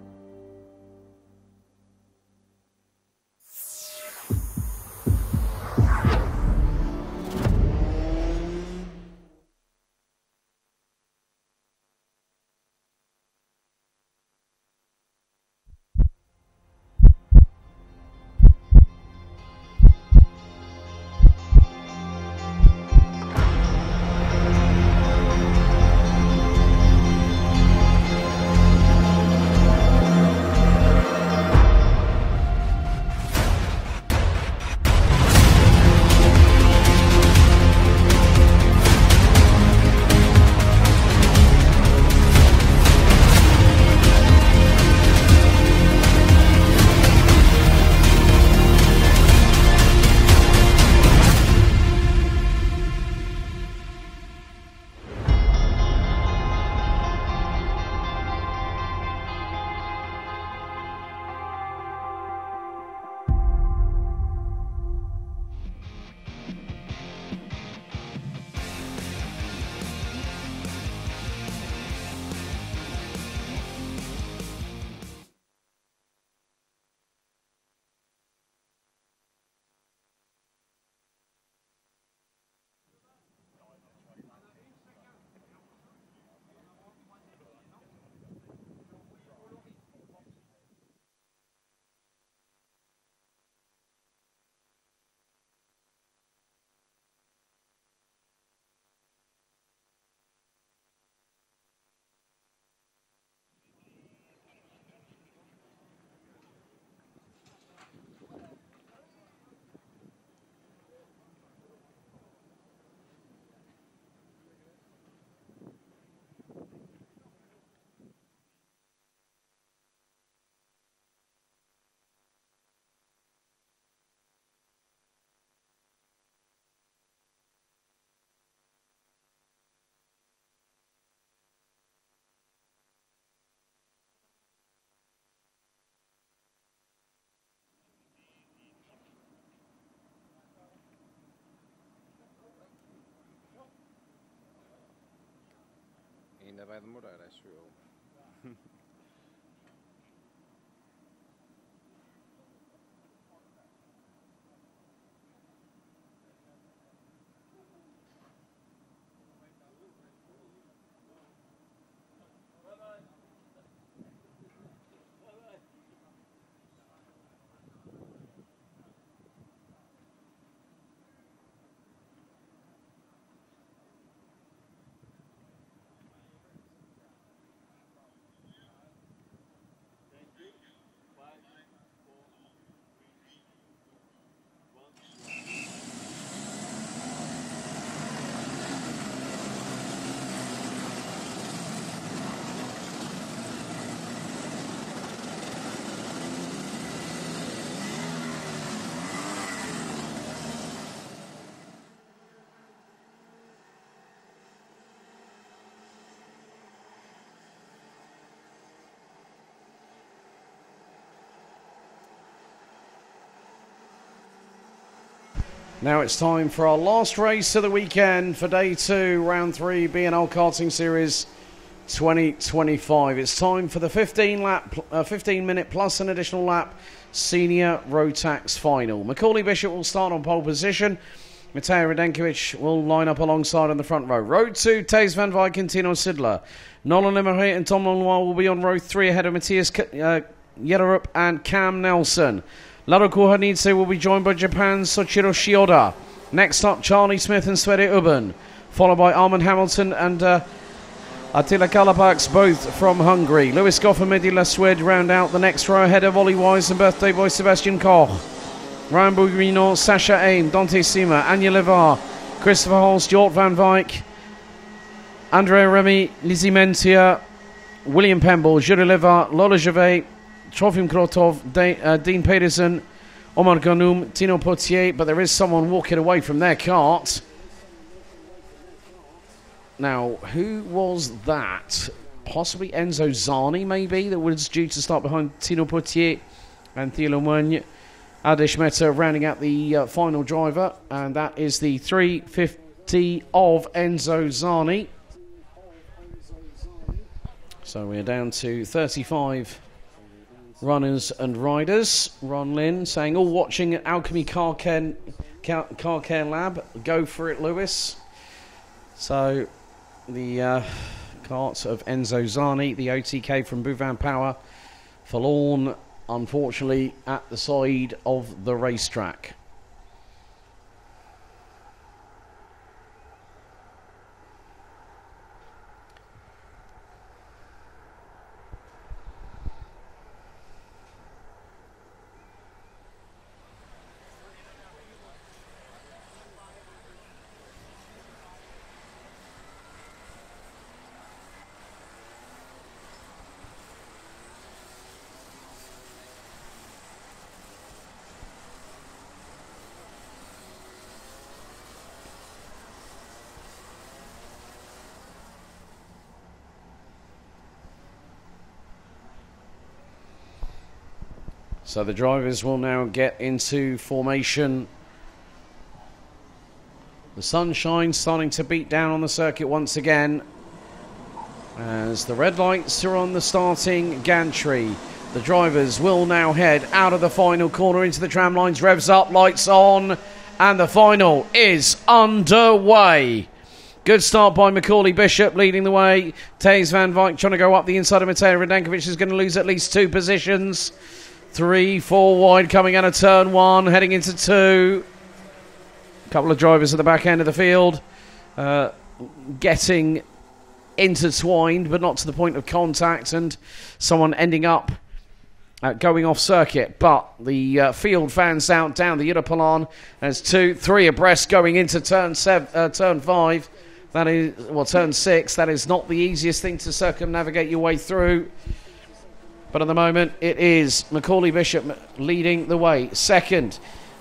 Now it's time for our last race of the weekend for day 2, round 3, BNL Karting Series 2025. It's time for the 15 minute plus an additional lap senior road tax final. Macaulay Bishop will start on pole position. Mateo Radenkovic will line up alongside on the front row. Row 2, Thijs van Wijk and Tino Sidler. Nolan Limmerhay and Tom Lenoir will be on row 3 ahead of Matthias Yederup and Cam Nelson. Lado Kohanidze will be joined by Japan's Soichiro Shioda. Next up, Charlie Smith and Sverre Ubben, followed by Armand Hamilton and Attila Kalapax, both from Hungary. Lewis Goff and Mehdi Laswed round out the next row ahead of Ollie Wise and birthday boy Sebastian Koch. Ryan Bougrino, Sasha Aim, Dante Sima, Anya Levar, Christopher Holst, Jort van Wijk, Andrea Remy, Lizzie Mentia, William Pemble, Jules Levar, Lola Gervais, Trofim Krotov, Dean Pedersen, Omar Ganoum, Tino Potier, but there is someone walking away from their kart. Now, who was that? Possibly Enzo Zani, maybe, that was due to start behind Tino Potier and Theo Lemoigne. Adesh Mehta rounding out the final driver, and that is the 350 of Enzo Zani. So we're down to 35 runners and riders. Ron Lynn saying, all watching at Alchemy Car Care Lab. Go for it, Lewis. So the carts of Enzo Zani, the OTK from Bouvan Power, forlorn, unfortunately, at the side of the racetrack. So the drivers will now get into formation. The sunshine starting to beat down on the circuit once again, as the red lights are on the starting gantry. The drivers will now head out of the final corner into the tram lines. Revs up, lights on, and the final is underway. Good start by Macaulay Bishop leading the way. Thijs van Wijk trying to go up the inside of Mateo Radenkovic is going to lose at least 2 positions. 3, 4 wide coming out of turn 1, heading into 2. A couple of drivers at the back end of the field getting intertwined, but not to the point of contact, and someone ending up going off circuit. But the field fans out down the Europalan as 2, 3 abreast going into turn 5. That is, well, turn 6. That is not the easiest thing to circumnavigate your way through. But at the moment, it is Macaulay Bishop leading the way. Second,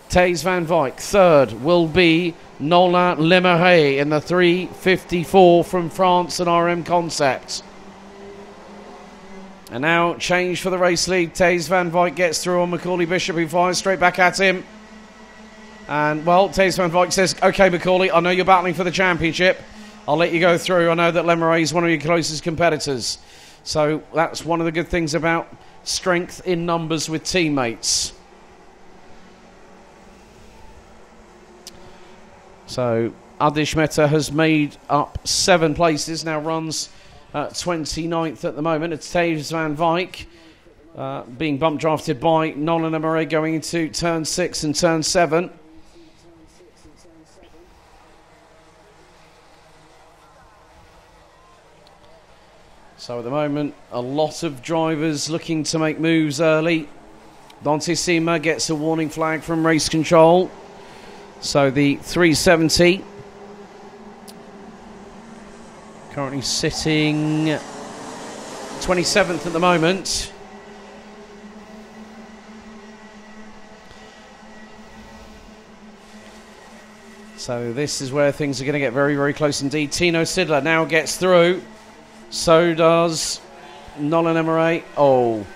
Thijs van Wijk. Third will be Nolan Limmerhay in the 354 from France and RM Concept. And now change for the race lead. Thijs van Wijk gets through on Macaulay Bishop, who fires straight back at him. And, well, Thijs van Wijk says, OK, Macaulay, I know you're battling for the championship. I'll let you go through. I know that Lemeray is one of your closest competitors. So that's one of the good things about strength in numbers with teammates. So Adish Mehta has made up 7 places, now runs 29th at the moment. It's Taves Van Wyk being bump drafted by Nolan Emery going into turn 6 and turn 7. So at the moment, a lot of drivers looking to make moves early. Dante Sima gets a warning flag from race control. So the 370 currently sitting 27th at the moment. So this is where things are going to get very, very close indeed. Tino Sidler now gets through. So does Nolan Emery. Oh.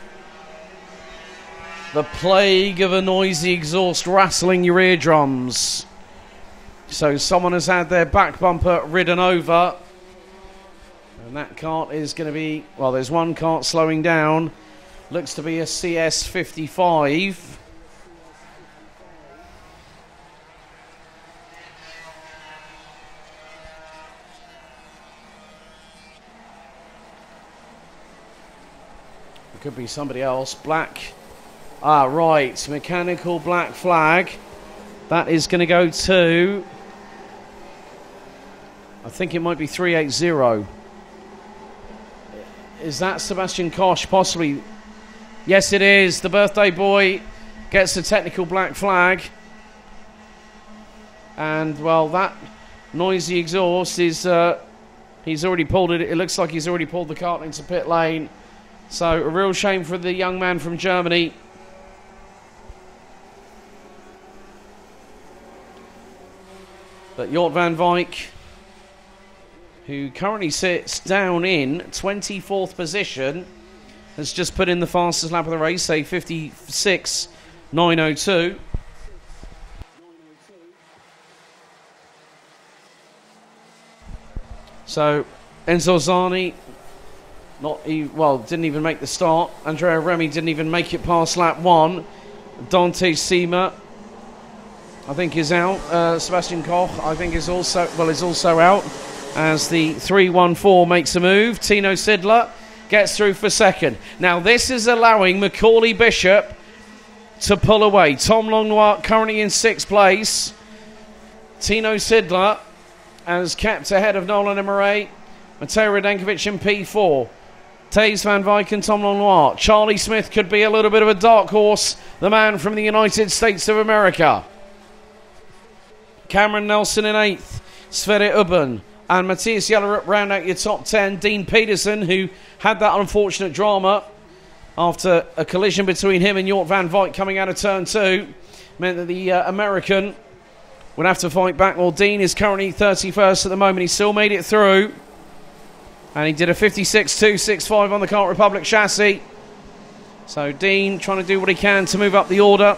The plague of a noisy exhaust rattling your eardrums. So someone has had their back bumper ridden over. And that kart is going to be... Well, there's one kart slowing down. Looks to be a CS55. Could be somebody else. Black. Ah, right. Mechanical black flag. That is going to go to... I think it might be 380. Is that Sebastian Koch? Possibly. Yes, it is. The birthday boy gets the technical black flag. And, well, that noisy exhaust is... he's already pulled it. It looks like he's already pulled the kart into pit lane. So, a real shame for the young man from Germany. But Jort Van Wyk, who currently sits down in 24th position, has just put in the fastest lap of the race, say 56.902. So, Enzo Zani... didn't even make the start. Andrea Remy didn't even make it past lap 1. Dante Sima, I think, is out. Sebastian Koch, I think, is also out as the 314 makes a move. Tino Sidler gets through for second. Now, this is allowing Macaulay Bishop to pull away. Tom Longnoir currently in 6th place. Tino Sidler has kept ahead of Nolan Emery. Mateo Radenkovic in P4. Taves Van Wyk and Tom Longnoir. Charlie Smith could be a little bit of a dark horse, the man from the United States of America. Cameron Nelson in 8th. Sverre Ubben and Matthias Jellerup round out your top 10. Dean Peterson, who had that unfortunate drama after a collision between him and Jort Van Wyk coming out of turn 2, meant that the American would have to fight back. Well, Dean is currently 31st at the moment. He still made it through. And he did a 56.265 on the Kart Republic chassis. So Dean trying to do what he can to move up the order.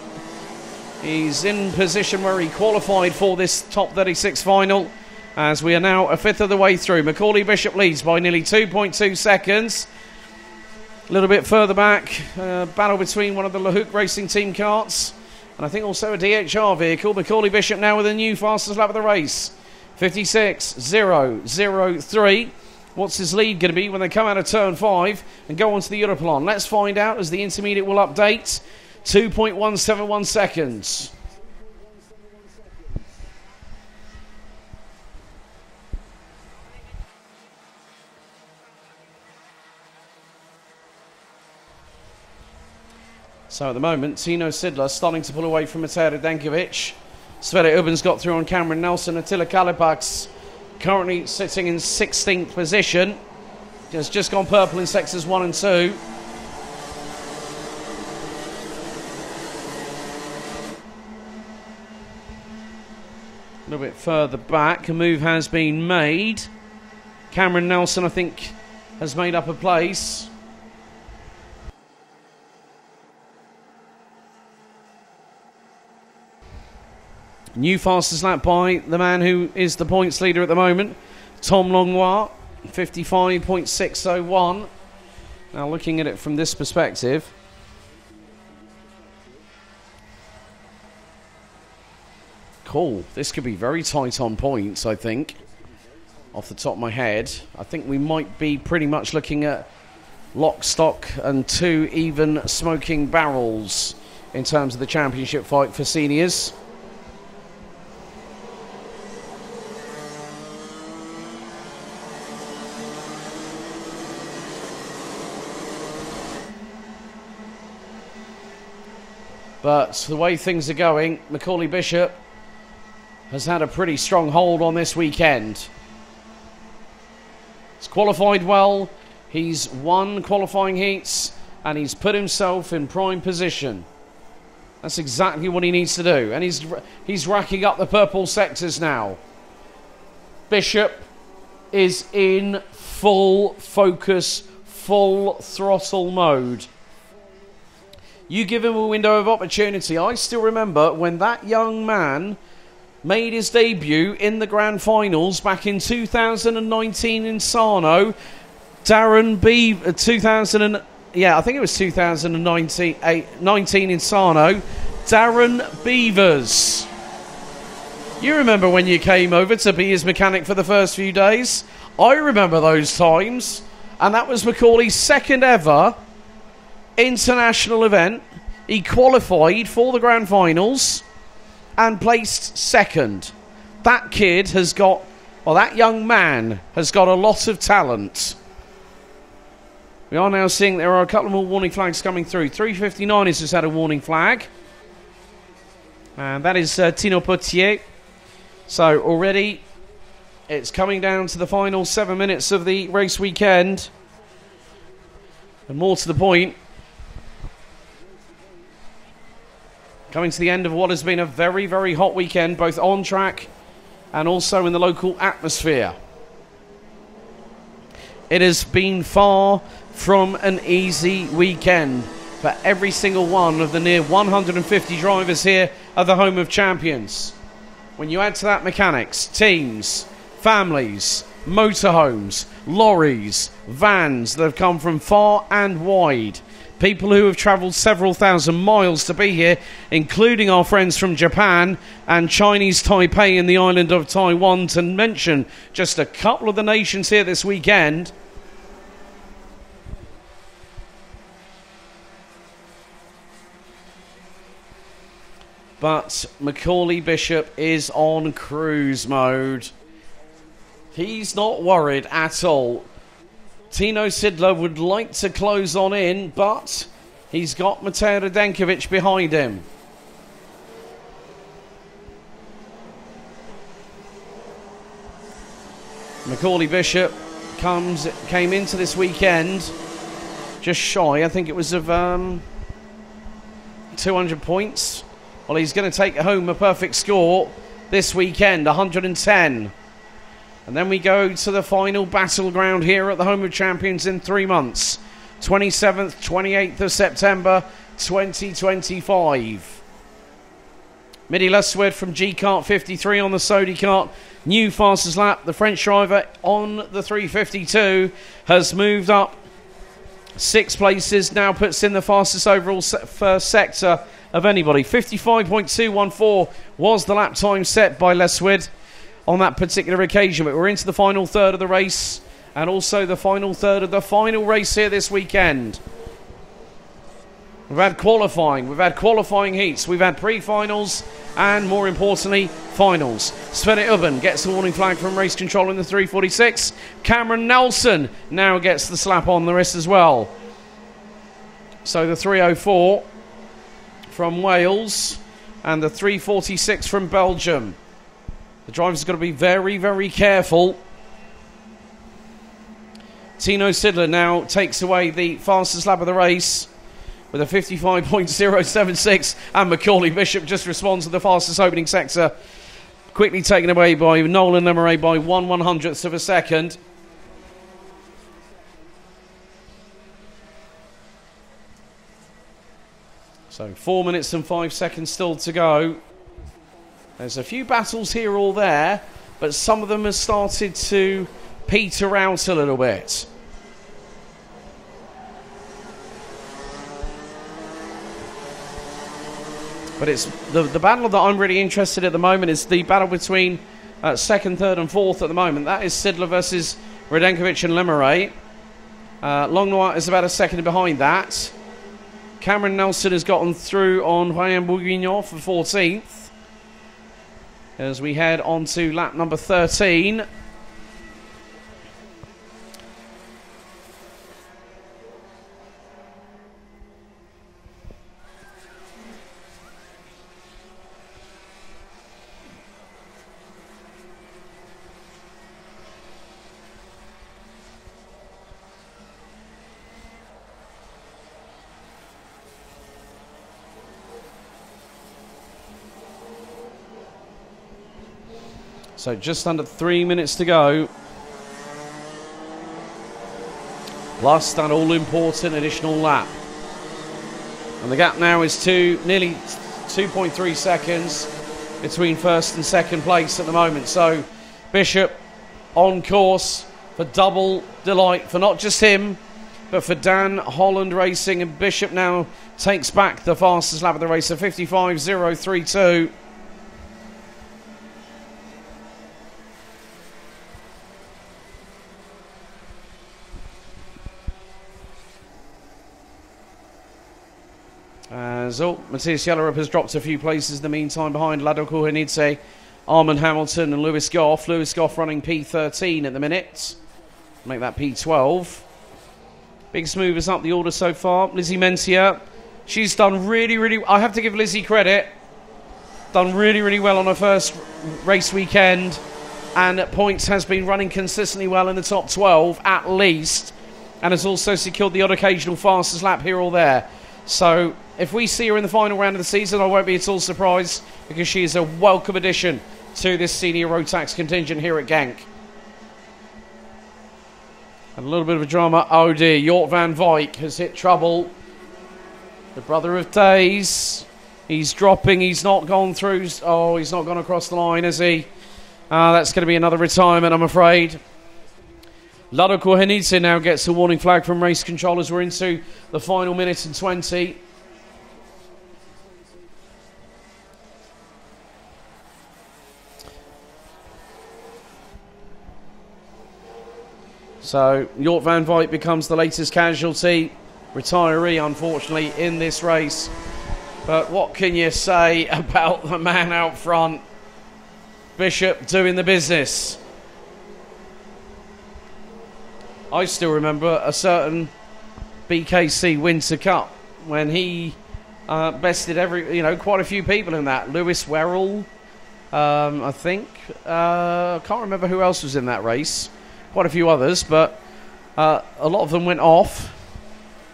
He's in position where he qualified for this top 36 final. As we are now a fifth of the way through. Macaulay Bishop leads by nearly 2.2 seconds. A little bit further back. Battle between one of the LeHouk Racing Team karts. And I think also a DHR vehicle. Macaulay Bishop now with a new fastest lap of the race. 56.003. What's his lead going to be when they come out of turn 5 and go onto the Europelon? Let's find out as the intermediate will update. 2.171 seconds. So at the moment, Tino Sidler starting to pull away from Mateo Radenkovic. Sverre Ubben's got through on Cameron Nelson. Attila Kalipax currently sitting in 16th position. Has just gone purple in sectors 1 and 2. A little bit further back, a move has been made. Cameron Nelson, I think, has made up a place. New fastest lap by the man who is the points leader at the moment, Tom Longlois, 55.601. Now looking at it from this perspective, cool. This could be very tight on points, I think. Off the top of my head, I think we might be pretty much looking at lock, stock, and 2 even smoking barrels in terms of the championship fight for seniors. But the way things are going, Macaulay Bishop has had a pretty strong hold on this weekend. He's qualified well, he's won qualifying heats, and he's put himself in prime position. That's exactly what he needs to do. And he's racking up the purple sectors now. Bishop is in full focus, full throttle mode. You give him a window of opportunity. I still remember when that young man made his debut in the grand finals back in 2019 in Sarno. Darren Beaver, I think it was 2019 in Sarno. Darren Beavers. You remember when you came over to be his mechanic for the first few days? I remember those times. And that was Macaulay's second ever international event. He qualified for the grand finals and placed second. That kid has got, well, that young man has got a lot of talent. We are now seeing there are a couple more warning flags coming through. 359 has just had a warning flag. And that is Tino Potier. So already it's coming down to the final 7 minutes of the race weekend. And more to the point, coming to the end of what has been a very, very hot weekend, both on track and also in the local atmosphere. It has been far from an easy weekend for every single one of the near 150 drivers here at the Home of Champions. When you add to that mechanics, teams, families, motorhomes, lorries, vans that have come from far and wide, people who have travelled several thousand miles to be here, including our friends from Japan and Chinese Taipei and the island of Taiwan, to mention just a couple of the nations here this weekend. But Macaulay Bishop is on cruise mode. He's not worried at all. Tino Sidler would like to close on in, but he's got Mateo Radenkovic behind him. Macaulay Bishop came into this weekend just shy, I think it was of 200 points. Well, he's going to take home a perfect score this weekend, 110. And then we go to the final battleground here at the Home of Champions in 3 months. 27th, 28th of September, 2025. Midi Leswed from G-Kart 53 on the Sodi Kart. New fastest lap. The French driver on the 352 has moved up 6 places. Now puts in the fastest overall first sector of anybody. 55.214 was the lap time set by Leswed on that particular occasion, but we're into the final third of the race and also the final third of the final race here this weekend. We've had qualifying heats, we've had pre-finals and more importantly finals. Sven Ubben gets the warning flag from race control in the 346. Cameron Nelson now gets the slap on the wrist as well. So the 304 from Wales and the 346 from Belgium. The driver's got to be very, very careful. Tino Sidler now takes away the fastest lap of the race with a 55.076, and Macaulay Bishop just responds to the fastest opening sector, quickly taken away by Nolan Lemeray by 1/100th of a second. So 4 minutes and 5 seconds still to go. There's a few battles here or there, but some of them have started to peter out a little bit. But it's the battle that I'm really interested in at the moment is the battle between second, third and fourth at the moment. That is Sidler versus Radenkovic and Lemeray. Longnoir is about a second behind that. Cameron Nelson has gotten through on Ryan Bourguignon for 14th. As we head on to lap number 13. So just under 3 minutes to go. Plus that all-important additional lap. And the gap now is nearly 2.3 seconds between first and second place at the moment. So Bishop on course for double delight for not just him, but for Dan Holland Racing. And Bishop now takes back the fastest lap of the race, a 55.032. Matthias Jellerup has dropped a few places in the meantime behind Lado Kuhanidze, Armand Hamilton and Lewis Goff. Lewis Goff running P13 at the minute. Make that P12. Biggest movers up the order so far. Lizzie Mentia. She's done really... I have to give Lizzie credit. Done really well on her first race weekend. And at points has been running consistently well in the top 12 at least. And has also secured the odd occasional fastest lap here or there. So if we see her in the final round of the season, I won't be at all surprised, because she is a welcome addition to this senior Rotax contingent here at Genk. And a little bit of a drama. Oh dear, Jort van Wyk has hit trouble. The brother of Days. He's dropping, he's not gone through. Oh, he's not gone across the line, has he? That's going to be another retirement, I'm afraid. Lado Kuhanidze now gets a warning flag from race controllers. We're into the final minute and 20. So Jort van Wyk becomes the latest casualty, retiree unfortunately in this race. But what can you say about the man out front? Bishop doing the business. I still remember a certain BKC Winter Cup when he bested quite a few people in that. Lewis Werrell, I think. I can't remember who else was in that race. Quite a few others, but a lot of them went off.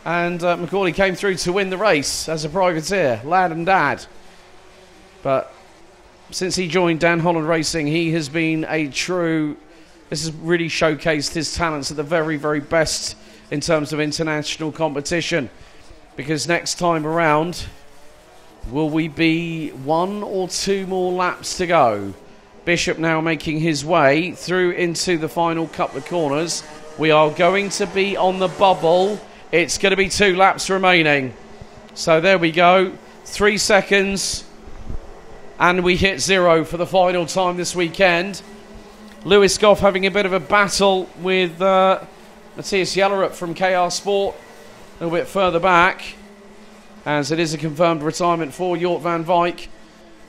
And Macaulay came through to win the race as a privateer, lad and dad. But since he joined Dan Holland Racing, he has been a true... This has really showcased his talents at the very best in terms of international competition. Because next time around, will we be 1 or 2 more laps to go? Bishop now making his way through into the final couple of corners. We are going to be on the bubble. It's going to be 2 laps remaining. So there we go. 3 seconds. And we hit 0 for the final time this weekend. Lewis Goff having a bit of a battle with Matthias Jellerup from KR Sport a little bit further back, as it is a confirmed retirement for Jort van Wyk.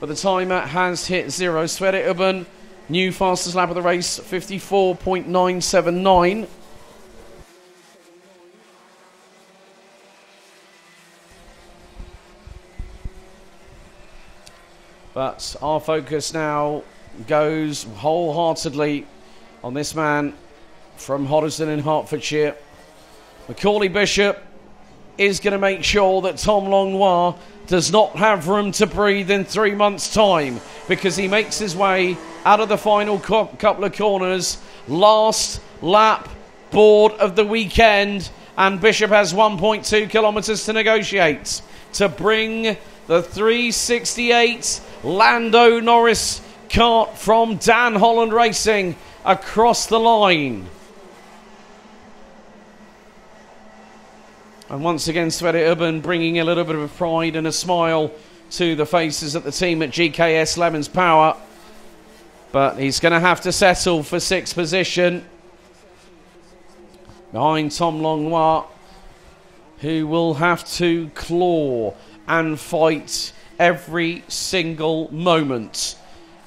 But the timer has hit 0. Sverre Ubben, new fastest lap of the race, 54.979. But our focus now goes wholeheartedly on this man from Hoddesdon in Hertfordshire. Macaulay Bishop is going to make sure that Tom Longnoir does not have room to breathe in 3 months' time, because he makes his way out of the final couple of corners. Last lap board of the weekend, and Bishop has 1.2 kilometres to negotiate to bring the 368 Lando Norris kart from Dan Holland Racing across the line. And once again, Sverre Urban bringing a little bit of a pride and a smile to the faces at the team at GKS Lemons Power. But he's going to have to settle for 6th position behind Tom Longnois, who will have to claw and fight every single moment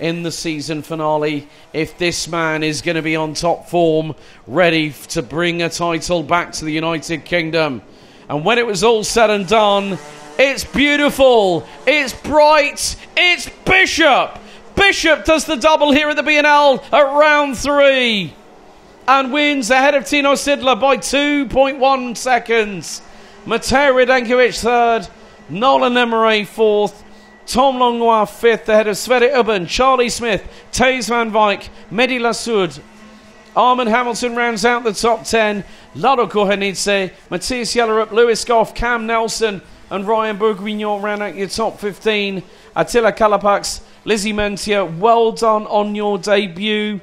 in the season finale if this man is going to be on top form, ready to bring a title back to the United Kingdom. And when it was all said and done, it's beautiful, it's bright, it's Bishop. Bishop does the double here at the BNL at round 3 and wins ahead of Tino Sidler by 2.1 seconds. Matej Radenkovic 3rd, Nolan Emmerey 4th, Tom Longnois 5th ahead of Sverre Urban, Charlie Smith, Thijs van Wijk, Mehdi Lassoud. Armand Hamilton rounds out the top 10. Lado Kohenidze, Matthias Jellerup, Lewis Goff, Cam Nelson and Ryan Bourguignon round out your top 15. Attila Kalapax, Lizzie Mentia, well done on your debut.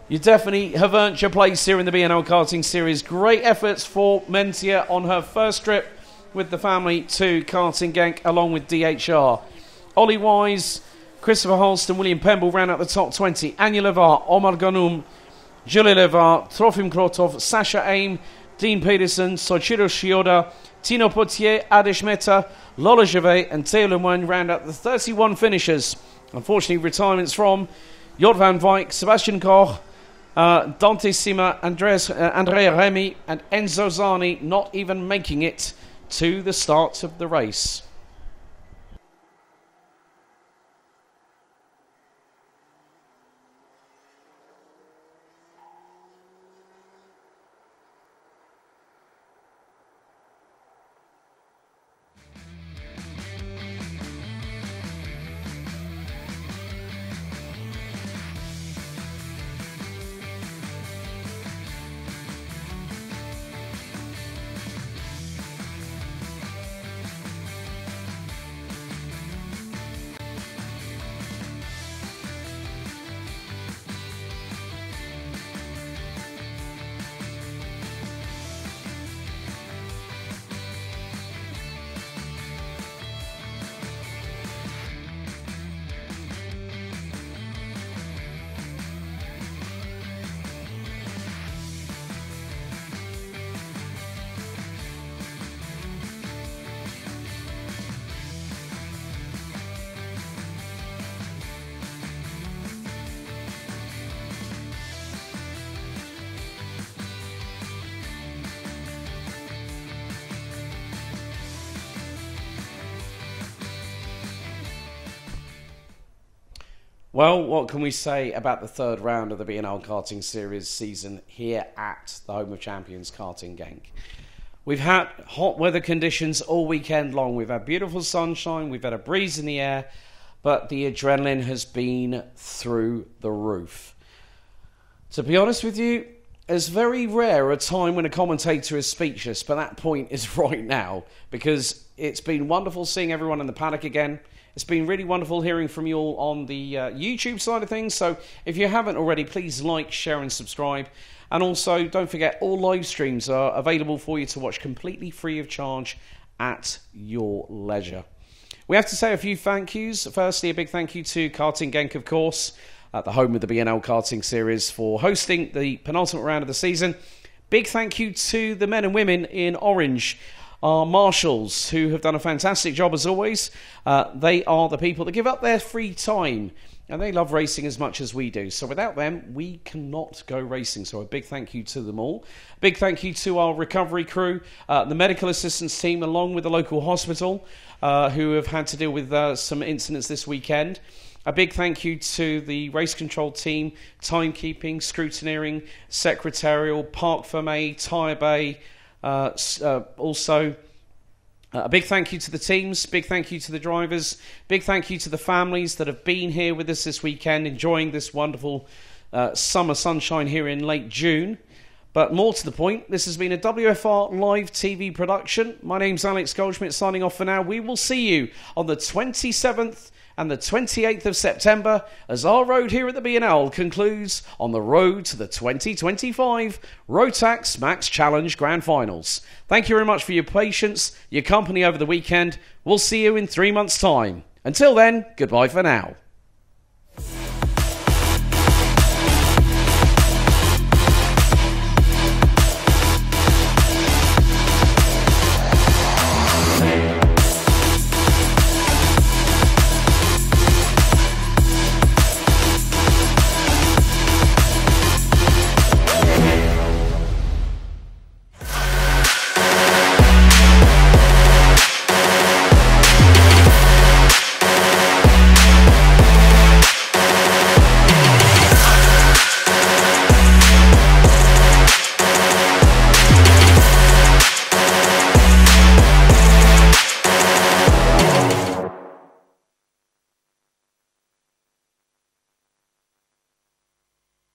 You definitely have earned your place here in the BNL Karting Series. Great efforts for Mentia on her first trip with the family to Karting Genk along with DHR. Ollie Wise, Christopher Holston, William Pemble round out the top 20. Anya Levar, Omar Ganoum, Julie Levar, Trofim Krotov, Sasha Aim, Dean Peterson, Soichiro Shioda, Tino Potier, Adish Mehta, Lola Javet and Theo Lemoine round out the 31 finishers. Unfortunately, retirements from Jort van Wijk, Sebastian Koch, Dante Sima, Andrea Remy and Enzo Zani not even making it to the start of the race. Well, what can we say about the 3rd round of the BNL Karting Series season here at the Home of Champions Karting Genk? We've had hot weather conditions all weekend long. We've had beautiful sunshine, we've had a breeze in the air, but the adrenaline has been through the roof. To be honest with you, it's very rare a time when a commentator is speechless, but that point is right now, because it's been wonderful seeing everyone in the paddock again. It's been really wonderful hearing from you all on the YouTube side of things. So if you haven't already, please like, share and subscribe. And also, don't forget, all live streams are available for you to watch completely free of charge at your leisure. We have to say a few thank yous. Firstly, a big thank you to Karting Genk, of course, at the home of the BNL Karting Series, for hosting the penultimate round of the season. Big thank you to the men and women in orange, our marshals, who have done a fantastic job as always. They are the people that give up their free time, and they love racing as much as we do. So without them, we cannot go racing. So a big thank you to them all. Big thank you to our recovery crew, the medical assistance team, along with the local hospital, who have had to deal with some incidents this weekend. A big thank you to the race control team, timekeeping, scrutineering, secretarial, parc fermé, tyre bay. Also, a big thank you to the teams, big thank you to the drivers, big thank you to the families that have been here with us this weekend, enjoying this wonderful summer sunshine here in late June. But more to the point, this has been a WFR live TV production. My name's Alex Goldschmidt, signing off for now. We will see you on the 27th and the 28th of September as our road here at the BNL concludes on the road to the 2025 Rotax Max Challenge Grand Finals. Thank you very much for your patience, your company over the weekend. We'll see you in 3 months' time. Until then, goodbye for now.